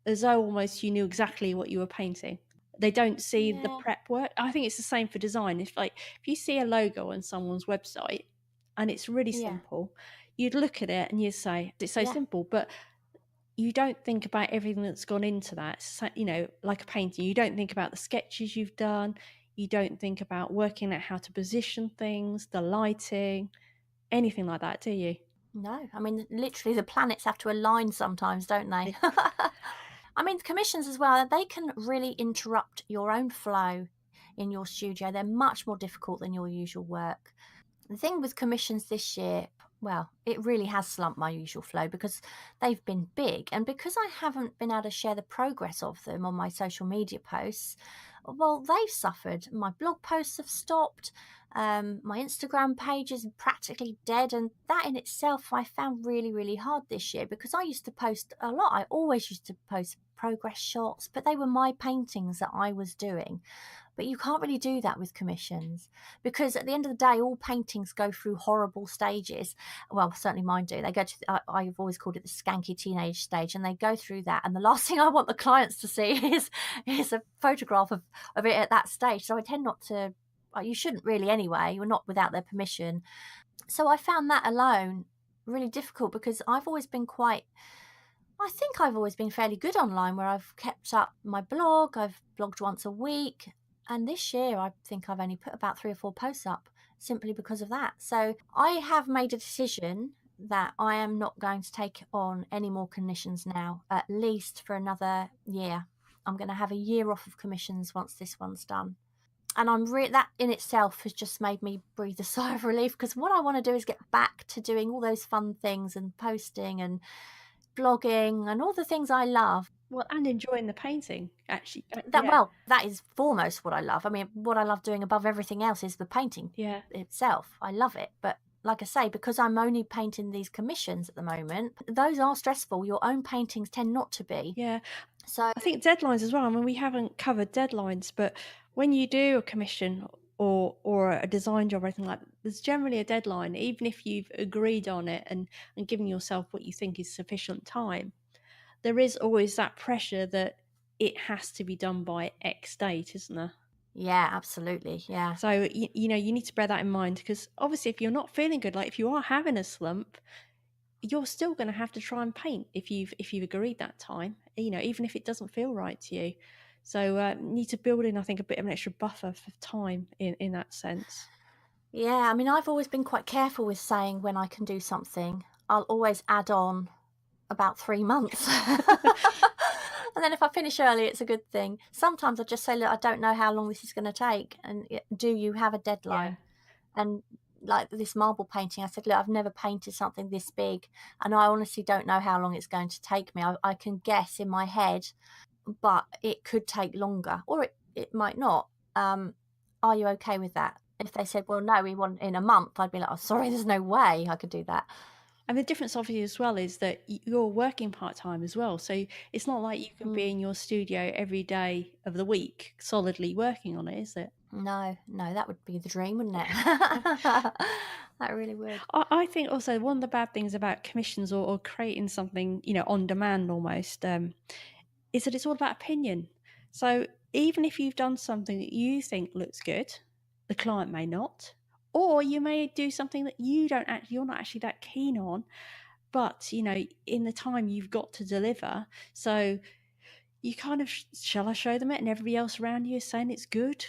as though almost you knew exactly what you were painting. They don't see the Yeah. prep work. I think it's the same for design. If you see a logo on someone's website and it's really Yeah. simple, you'd look at it and you'd say, it's so Yeah. simple, but you don't think about everything that's gone into that. So, like a painting, you don't think about the sketches you've done. You don't think about working out how to position things, the lighting, anything like that, do you? No, I mean, literally the planets have to align sometimes, don't they? I mean, commissions as well, they can really interrupt your own flow in your studio. They're much more difficult than your usual work. The thing with commissions this year, well, it really has slumped my usual flow because they've been big. And because I haven't been able to share the progress of them on my social media posts, well, they've suffered. My blog posts have stopped. My Instagram page is practically dead. And that in itself, I found really, really hard this year because I used to post a lot. I always used to post progress shots, but they were my paintings that I was doing. But you can't really do that with commissions because at the end of the day, all paintings go through horrible stages. Well, certainly mine do. They go to, I've always called it the skanky teenage stage, and they go through that. And the last thing I want the clients to see is a photograph of it at that stage. So I tend not to, well, you shouldn't really anyway, you're not without their permission. So I found that alone really difficult because I think I've always been fairly good online where I've kept up my blog. I've blogged once a week. And this year, I think I've only put about 3 or 4 posts up simply because of that. So I have made a decision that I am not going to take on any more commissions now, at least for another year. I'm going to have a year off of commissions once this one's done. And that in itself has just made me breathe a sigh of relief because what I want to do is get back to doing all those fun things and posting and blogging and all the things I love. Well, and enjoying the painting, actually. That is foremost what I love. I mean, what I love doing above everything else is the painting itself. I love it. But like I say, because I'm only painting these commissions at the moment, those are stressful. Your own paintings tend not to be. Yeah. So I think deadlines as well. I mean, we haven't covered deadlines, but when you do a commission or a design job or anything like that, there's generally a deadline, even if you've agreed on it and given yourself what you think is sufficient time. There is always that pressure that it has to be done by X date, isn't there? yeah, absolutely. Yeah. So, you need to bear that in mind because obviously if you're not feeling good, like if you are having a slump, you're still going to have to try and paint if you've agreed that time, even if it doesn't feel right to you. So need to build in, I think, a bit of an extra buffer for time in that sense. Yeah, I mean, I've always been quite careful with saying when I can do something. I'll always add on about 3 months. And then if I finish early, it's a good thing. Sometimes I just say, look, I don't know how long this is going to take. And do you have a deadline? And like this marble painting, I said, look, I've never painted something this big. And I honestly don't know how long it's going to take me. I can guess in my head, but it could take longer or it might not. Are you okay with that? If they said, well, no, we want in a month, I'd be like, oh, sorry, there's no way I could do that. And the difference, obviously, as well, is that you're working part-time as well. So it's not like you can be in your studio every day of the week solidly working on it, is it? No, that would be the dream, wouldn't it? That really would. I think also one of the bad things about commissions or creating something, on demand almost, is that it's all about opinion. So even if you've done something that you think looks good, the client may not. Or you may do something that you're not actually that keen on, but in the time you've got to deliver. So you kind of shall I show them it, and everybody else around you is saying it's good.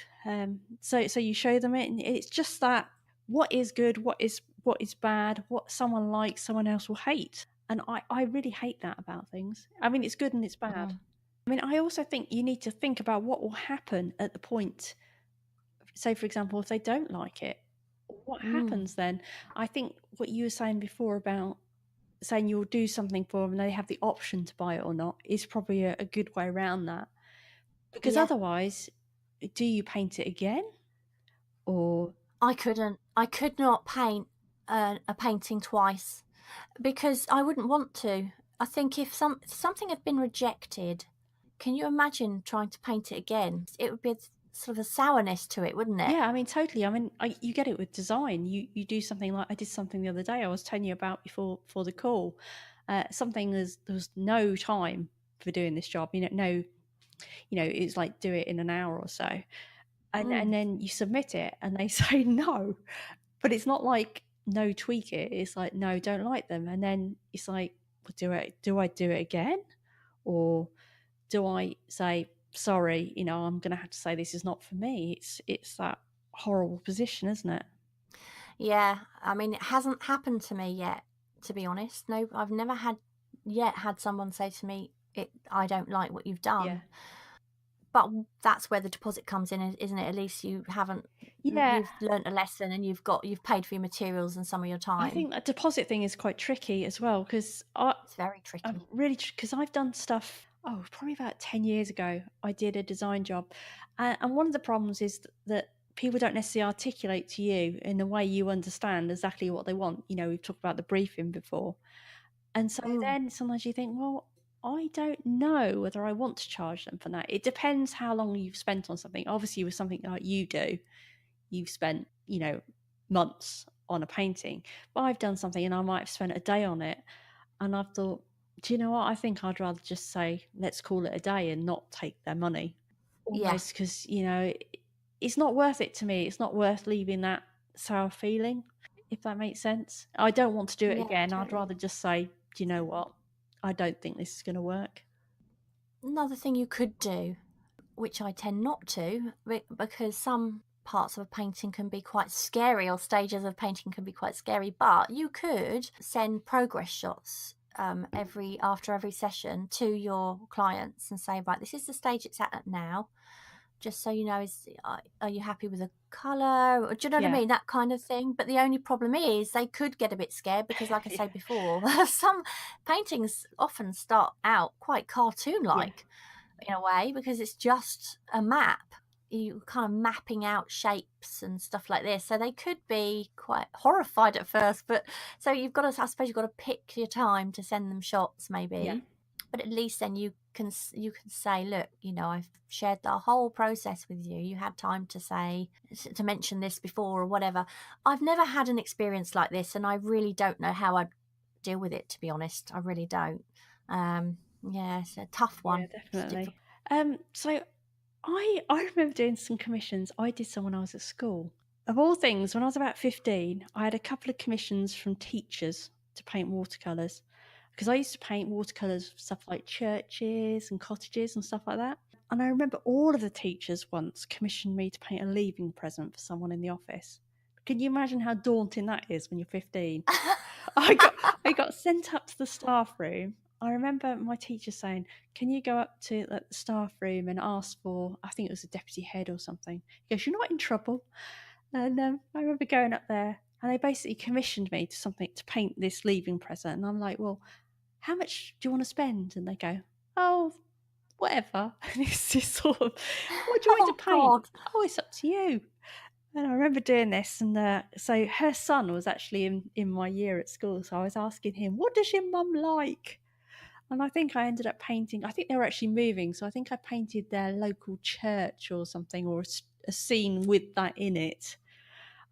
So you show them it, and it's just that what is good, what is bad, what someone likes, someone else will hate, and I really hate that about things. I mean, it's good and it's bad. I mean, I also think you need to think about what will happen at the point. Say, for example, if they don't like it, what happens then? I think what you were saying before about saying you'll do something for them and they have the option to buy it or not is probably a good way around that. Because otherwise, do you paint it again? Or I could not paint a painting twice because I wouldn't want to. I think if something had been rejected, can you imagine trying to paint it again? It would be sort of a sourness to it, wouldn't it? Yeah, I mean, totally. I mean, you get it with design. You do something like I did something the other day. I was telling you about before for the call. Something there was no time for doing this job. It's like do it in an hour or so, and then you submit it, and they say no. But it's not like no, tweak it. It's like no, don't like them, and then it's like, well, do I do it again, or do I say sorry? I'm going to have to say this is not for me. It's that horrible position, isn't it? Yeah, I mean, it hasn't happened to me yet, to be honest. No, I've never had someone say to me, I don't like what you've Yeah. done. But that's where the deposit comes in, isn't it? At least you've Yeah. learnt a lesson and you've paid for your materials and some of your I time. think that deposit thing is quite tricky as well because It's very I'm tricky. really because I've done stuff. Oh, probably about 10 years ago, I did a design job, and one of the problems is that people don't necessarily articulate to you in the way you understand exactly what they want. We've talked about the briefing before, and so Mm, then sometimes you think, well, I don't know whether I want to charge them for that. It depends how long you've spent on something. Obviously, with something like you do, you've spent, months on a painting. But I've done something and I might have spent a day on it. And I've thought, do you know what? I think I'd rather just say, let's call it a day and not take their money. yeah, Almost because, it's not worth it to me. It's not worth leaving that sour feeling, if that makes sense. I don't want to do it yeah, again. I'd totally. rather just say, do you know what? I don't think this is going to work. Another thing you could do, which I tend not to, because some parts of a painting can be quite scary, or stages of painting can be quite scary, but you could send progress shots after every session to your clients and say, right, this is the stage it's at now. Just so you know, are you happy with the colour? Or, do you know what I Yeah. mean? That kind of thing. But the only problem is they could get a bit scared because, like I Yeah. said before, some paintings often start out quite Yeah. cartoon-like in a way because it's just a map. You kind of mapping out shapes and stuff like this. So they could be quite horrified at first. But so I suppose you've got to pick your time to send them shots, Yeah. maybe. But at least then you can say, look, I've shared the whole process with you. You had time to mention this before or whatever. I've never had an experience like this, and I really don't know how I'd deal with it, to be honest. I really don't. Yeah, it's a tough Yeah, one. It's difficult. definitely. So I remember doing some commissions. I did some when I was at school. Of all things, when I was about 15, I had a couple of commissions from teachers to paint watercolours because I used to paint watercolours for stuff like churches and cottages and stuff like that. And I remember all of the teachers once commissioned me to paint a leaving present for someone in the office. Can you imagine how daunting that is when you're 15? I got sent up to the staff room. I remember my teacher saying, "Can you go up to the staff room and ask for?" I think it was a deputy head or something. He goes, "You're not in trouble." And I remember going up there, and they basically commissioned me to paint this leaving present. And I'm like, "Well, how much do you want to spend?" And they go, "Oh, whatever." And it's just sort of, "What do you want me Oh to paint?" God. "Oh, it's up to you." And I remember doing this, and so her son was actually in my year at school, so I was asking him, "What does your mum like?" And I think I ended up painting. I think they were actually moving, so I think I painted their local church or something, or a scene with that in it.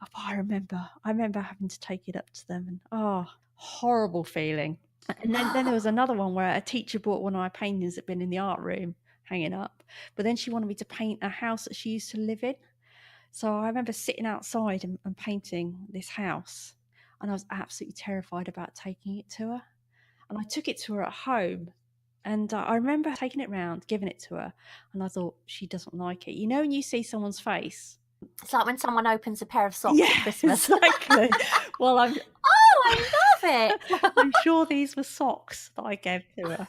Oh, I remember having to take it up to them, and horrible feeling. And then there was another one where a teacher bought one of my paintings that'd been in the art room hanging up, but then she wanted me to paint a house that she used to live in. So I remember sitting outside and painting this house, and I was absolutely terrified about taking it to her. And I took it to her at home, and I remember taking it round, giving it to her, and I thought, she doesn't like it. When you see someone's face? It's like when someone opens a pair of socks at Yeah, Christmas. exactly. Well, Oh, I love it. I'm sure these were socks that I gave to her,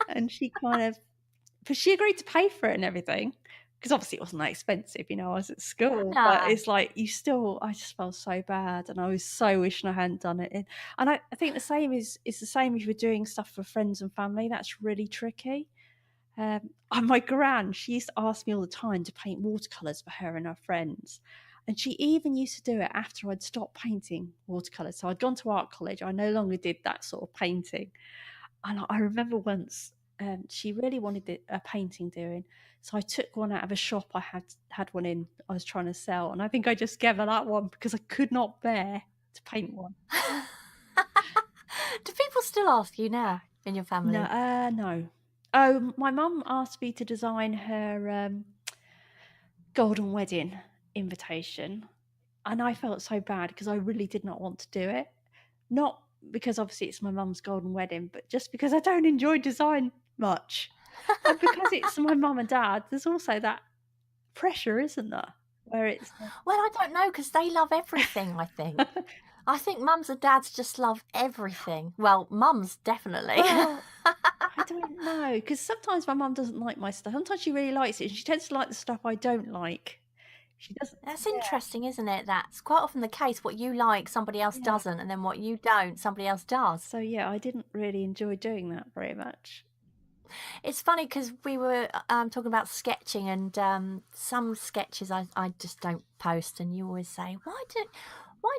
and she kind of, but she agreed to pay for it and everything, because obviously it wasn't that expensive, I was at school. But No. it's like I just felt so bad, and I was so wishing I hadn't done it. And I think the same is the same if you're doing stuff for friends and family. That's really tricky. And my gran, she used to ask me all the time to paint watercolors for her and her friends, And she even used to do it after I'd stopped painting watercolours. So I'd gone to art college. I no longer did that sort of painting. And I remember once she really wanted a painting doing. So I took one out of a shop I had one in I was trying to sell. And I think I just gave her that one because I could not bear to paint one. Do people still ask you now in your family? No. Oh, my mum asked me to design her golden wedding invitation. And I felt so bad because I really did not want to do it. Not because obviously it's my mum's golden wedding, but just because I don't enjoy design much. And because it's my mum and dad, there's also that pressure, isn't there? Where it's Well, I don't know, because they love everything, I think. I think mums and dads just love everything. Well, mums definitely. Well, I don't know, because sometimes my mum doesn't like my stuff. Sometimes she really likes it, and she tends to like the stuff I don't like. She doesn't. That's interesting, isn't it? That's quite often the case. What you like, somebody else doesn't, and then what you don't, somebody else does. So yeah, I didn't really enjoy doing that very much. It's funny because we were talking about sketching, and some sketches I just don't post, and you always say, why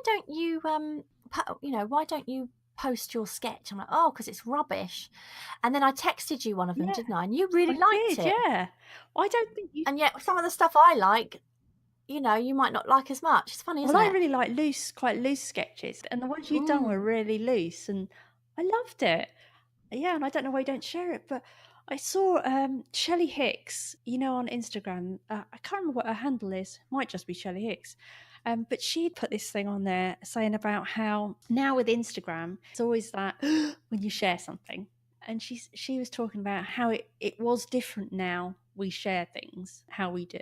don't you why don't you post your sketch? I'm like, oh, because it's rubbish. And then I texted you one of them, didn't I? And you really liked it. Yeah. I don't think you. And yet some of the stuff I like, you might not like as much. It's funny, isn't Well, it? I really like quite loose sketches, and the ones you've done were really loose, and I loved it. Yeah, and I don't know why you don't share it, but I saw Shelly Hicks, on Instagram. I can't remember what her handle is. Might just be Shelly Hicks. But she'd put this thing on there saying about how now with Instagram, it's always that when you share something. And she was talking about how it was different now we share things, how we do,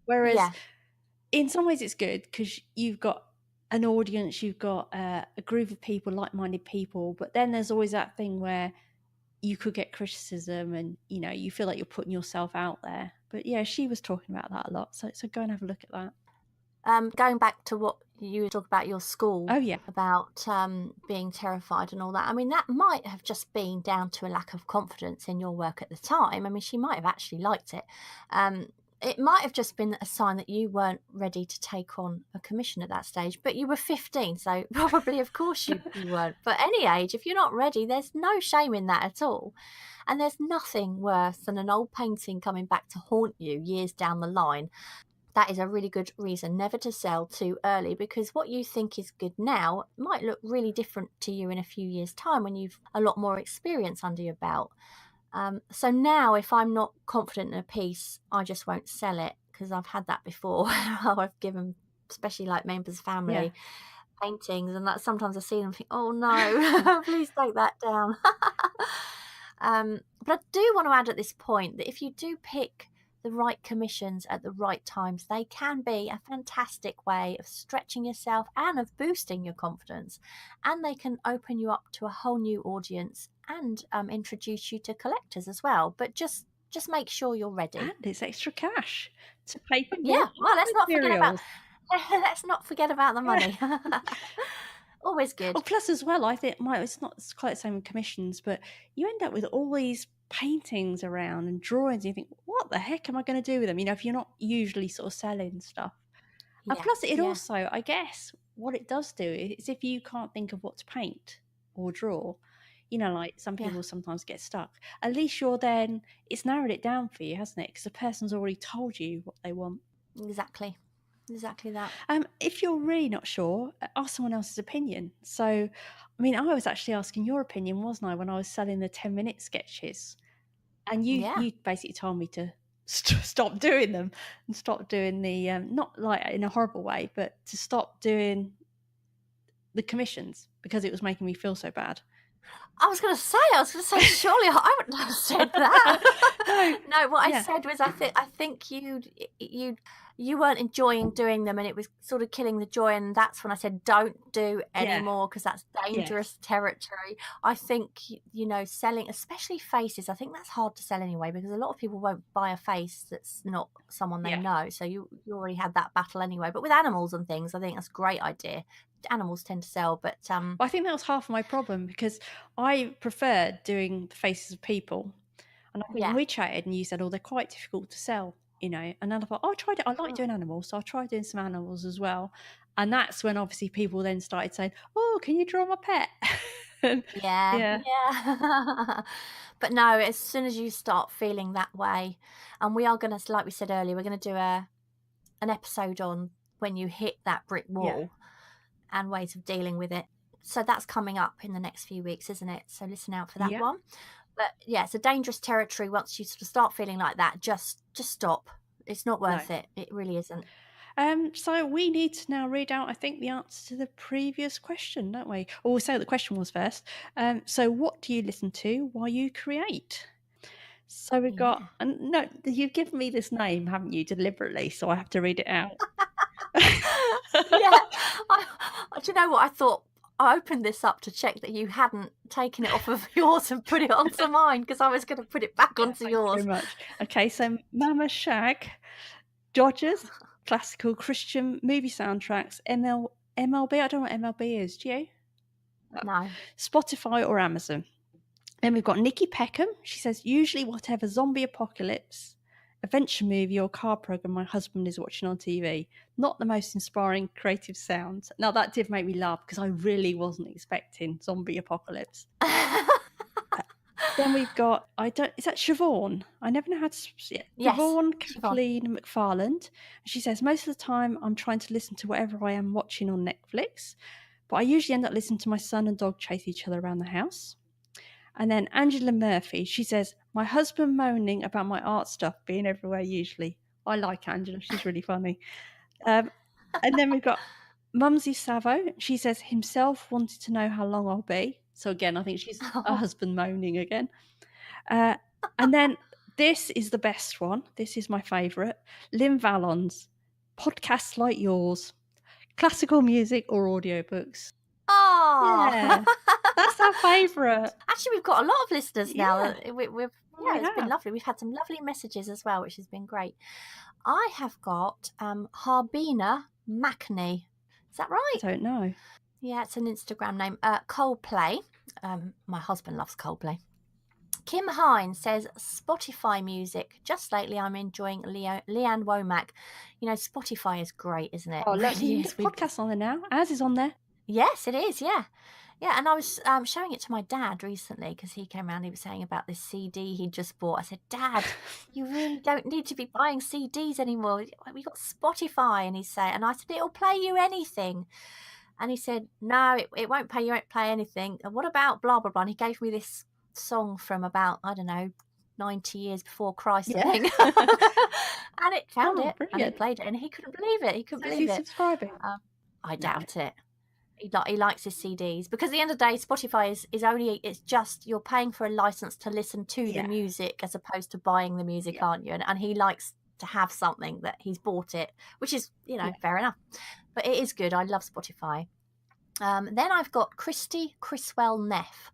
whereas in some ways it's good because you've got an audience, you've got a group of people, like-minded people, but then there's always that thing where you could get criticism and you feel like you're putting yourself out there. But yeah, she was talking about that a lot, so go and have a look at that. Going back to what you talk about your school, yeah, about being terrified and all that. I mean, that might have just been down to a lack of confidence in your work at the time. I mean, she might have actually liked it. It might have just been a sign that you weren't ready to take on a commission at that stage, but you were 15, so probably, of course, you weren't. But any age, if you're not ready, there's no shame in that at all. And there's nothing worse than an old painting coming back to haunt you years down the line. That is a really good reason never to sell too early, because what you think is good now might look really different to you in a few years' time when you've a lot more experience under your belt. So now, if I'm not confident in a piece, I just won't sell it, because I've had that before. I've given, especially like members' family, paintings, and that sometimes I see them and think, oh no, please take that down. But I do want to add at this point that if you do pick the right commissions at the right times, they can be a fantastic way of stretching yourself and of boosting your confidence, and they can open you up to a whole new audience and introduce you to collectors as well. But just make sure you're ready. And it's extra cash to pay for well, let's not forget about the money. Always good. Well, plus as well, I think it's not quite the same with commissions, but you end up with all these paintings around and drawings, and you think, what the heck am I going to do with them? If you're not usually sort of selling stuff. And plus it also, I guess, what it does do is if you can't think of what to paint or draw, like some people sometimes get stuck, at least it's narrowed it down for you, hasn't it? Because the person's already told you what they want. Exactly that. If you're really not sure, ask someone else's opinion. So, I mean, I was actually asking your opinion, wasn't I, when I was selling the 10-minute sketches? And you basically told me to stop doing them and stop doing the, not like in a horrible way, but to stop doing the commissions because it was making me feel so bad. I was going to say, surely I wouldn't have said that. No, what I said was, I think you weren't enjoying doing them, and it was sort of killing the joy. And that's when I said, don't do anymore, because that's dangerous territory. I think, selling, especially faces, I think that's hard to sell anyway, because a lot of people won't buy a face that's not someone they know. So you already had that battle anyway. But with animals and things, I think that's a great idea. Animals tend to sell, but I think that was half of my problem, because I preferred doing the faces of people, and I think we chatted and you said, they're quite difficult to sell. you know. And then I thought, oh, I tried it. I like doing animals, so I tried doing some animals as well. And that's when obviously people then started saying, oh, can you draw my pet? Yeah, Yeah. yeah. But no, as soon as you start feeling that way, and we are going to, like we said earlier, we're going to do an episode on when you hit that brick wall and ways of dealing with it. So that's coming up in the next few weeks, isn't it? So listen out for that one. But yeah, it's a dangerous territory. Once you sort of start feeling like that, just stop. It's not worth it. It really isn't. So we need to now read out, I think, the answer to the previous question, don't we? Or we'll say what the question was first. So what do you listen to while you create? So we've got, and no, you've given me this name, haven't you, deliberately? So I have to read it out. Yeah. Do you know what? I thought I opened this up to check that you hadn't taken it off of yours and put it onto mine, because I was going to put it back onto yours. Very much. Okay, so Mama Shag, Dodgers, classical Christian movie soundtracks, MLB. I don't know what MLB is. Do you? No. Spotify or Amazon. Then we've got Nikki Peckham. She says, usually whatever zombie apocalypse, adventure movie or car program my husband is watching on TV. Not the most inspiring creative sounds. Now that did make me laugh because I really wasn't expecting zombie apocalypse. Then we've got, is that Siobhan? I never know how to, Yes, Siobhan Kathleen McFarland. She says, most of the time I'm trying to listen to whatever I am watching on Netflix, but I usually end up listening to my son and dog chase each other around the house. And then Angela Murphy, she says, my husband moaning about my art stuff being everywhere usually. I like Angela, she's really funny. And then we've got Mumsy Savo. She says, himself wanted to know how long I'll be. So again, I think she's her husband moaning again. And then this is the best one. This is my favourite. Lynn Vallon's podcasts like yours, classical music or audiobooks. Oh, yeah, that's our favourite. Actually, we've got a lot of listeners now. It's been lovely. We've had some lovely messages as well, which has been great. I have got Harbina Macney. Is that right? I don't know. Yeah, it's an Instagram name. Coldplay. My husband loves Coldplay. Kim Hine says Spotify music. Just lately, I'm enjoying Leanne Womack. You know, Spotify is great, isn't it? Oh, look, you can get podcasts on there now. Ours is on there. Yes, it is. Yeah. Yeah, and I was showing it to my dad recently because he came around. He was saying about this CD he just bought. I said, Dad, you really don't need to be buying CDs anymore. We got Spotify, and I said, it'll play you anything. And he said, no, it won't play. You won't play anything. And what about blah blah blah? And he gave me this song from about 90 years before Christ, I think. And it found it, brilliant. And he played it, and he couldn't believe it. He couldn't believe it. Subscribing? I doubt it. He likes his CDs because at the end of the day, Spotify is only, it's just you're paying for a license to listen to the music as opposed to buying the music, aren't you? And he likes to have something that he's bought it, which is fair enough. But it is good. I love Spotify. Then I've got Christy Criswell Neff.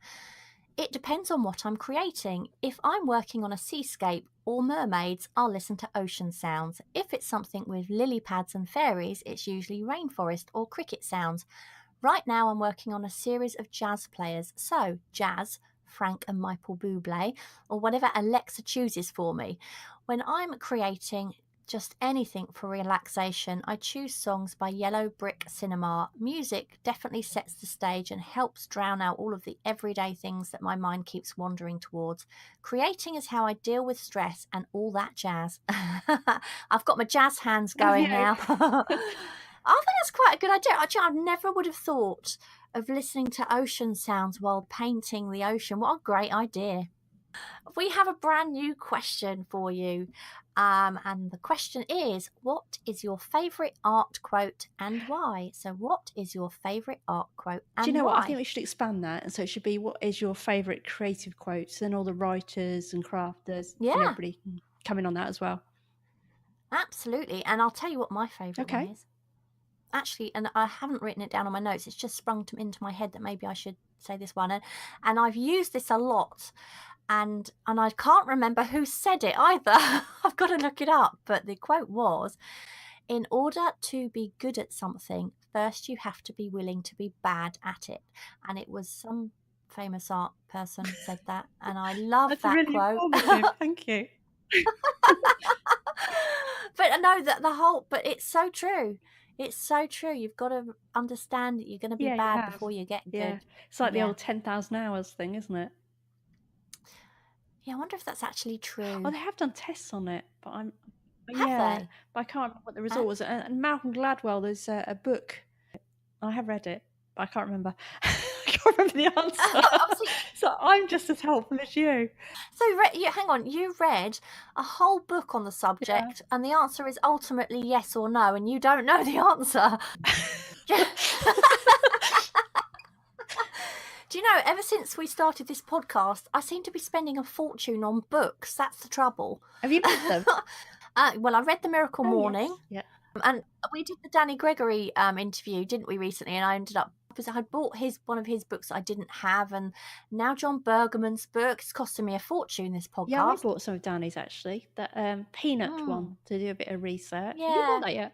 It depends on what I'm creating. If I'm working on a seascape or mermaids, I'll listen to ocean sounds. If it's something with lily pads and fairies, it's usually rainforest or cricket sounds. Right now I'm working on a series of jazz players. So jazz, Frank and Michael Bublé, or whatever Alexa chooses for me. When I'm creating just anything for relaxation, I choose songs by Yellow Brick Cinema. Music definitely sets the stage and helps drown out all of the everyday things that my mind keeps wandering towards. Creating is how I deal with stress and all that jazz. I've got my jazz hands going now. I think that's quite a good idea. Actually, I never would have thought of listening to ocean sounds while painting the ocean. What a great idea. We have a brand new question for you. And the question is, what is your favourite art quote and why? So what is your favourite art quote and why? Do you know what? I think we should expand that. And so it should be, what is your favourite creative quotes? Then all the writers and crafters and everybody can come in on that as well. Absolutely. And I'll tell you what my favourite one is. Actually, and I haven't written it down on my notes. It's just sprung into my head that maybe I should say this one. And I've used this a lot. And I can't remember who said it either. I've got to look it up. But the quote was, in order to be good at something, first you have to be willing to be bad at it. And it was some famous art person said that. And I love that really quote. Thank you. I know that but it's so true. It's so true. You've got to understand that you're going to be bad before you get Yeah. good. It's like the old 10,000 hours thing, isn't it? Yeah, I wonder if that's actually true. Oh, they have done tests on it, but Have they? but I can't remember what the result was. And Malcolm Gladwell, there's a book. I have read it, but I can't remember. I can't remember the answer. So I'm just as helpful as you. So hang on, you read a whole book on the subject, and the answer is ultimately yes or no, and you don't know the answer. Do you know, ever since we started this podcast, I seem to be spending a fortune on books. That's the trouble. Have you read them? Well, I read The Miracle Morning. Yes. Yeah. And we did the Danny Gregory interview, didn't we, recently? And I ended up, because I bought one of his books I didn't have, and now John Bergerman's book. It's costing me a fortune, this podcast. Yeah, I bought some of Danny's, actually. That Peanut one, to do a bit of research. Yeah. Have you bought that yet?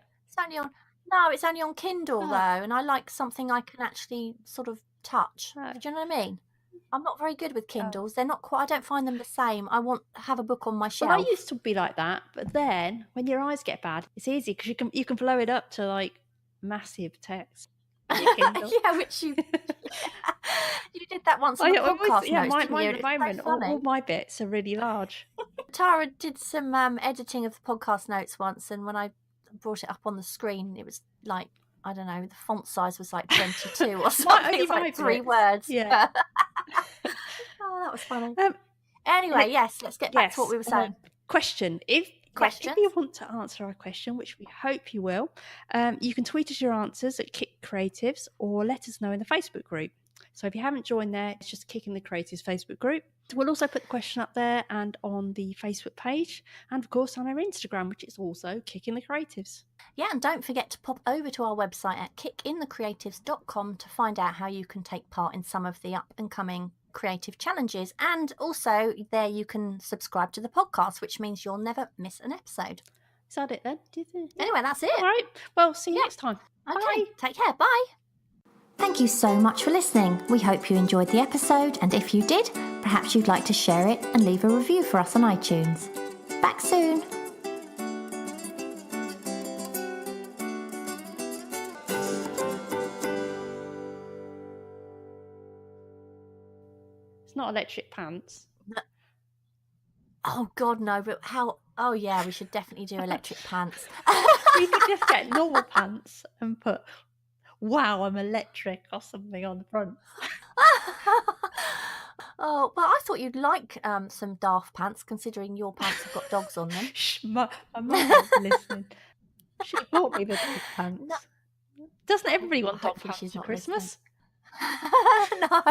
It's only on Kindle, though, and I like something I can actually sort of touch. Do you know what I mean? I'm not very good with Kindles. They're not quite. I don't find them the same. I want to have a book on my shelf. Well, I used to be like that, but then when your eyes get bad, it's easy because you can blow it up to like massive text. Yeah, which you you did that once on the podcast notes, didn't you? At the moment, all my bits are really large. Tara did some editing of the podcast notes once, and when I brought it up on the screen, it was like, I don't know, the font size was like 22 or something. It was like 3 words. Yeah. Oh, that was funny. Anyway, yes, let's get back to what we were saying. Question. If you want to answer our question, which we hope you will, you can tweet us your answers at Kick Creatives or let us know in the Facebook group. So if you haven't joined there, it's just Kicking the Creatives Facebook group. We'll also put the question up there and on the Facebook page, and of course on our Instagram, which is also Kicking the Creatives. Yeah, and don't forget to pop over to our website at kickinthecreatives.com to find out how you can take part in some of the up and coming creative challenges, and also there you can subscribe to the podcast, which means you'll never miss an episode. Is that it then? Do you think? Anyway, that's it. All right. Well, see you next time. Okay. Bye. Take care. Bye. Thank you so much for listening. We hope you enjoyed the episode, and if you did, perhaps you'd like to share it and leave a review for us on iTunes. Back soon. It's not electric pants. Oh God, no! But how? Oh yeah, we should definitely do electric pants. You could just get normal pants and put "Wow, I'm electric" or something on the front. Oh, well, I thought you'd like some Daft pants, considering your pants have got dogs on them. Shh, my mum won't listen. She bought me the dog pants. No. Doesn't everybody want dog pants for Christmas? No.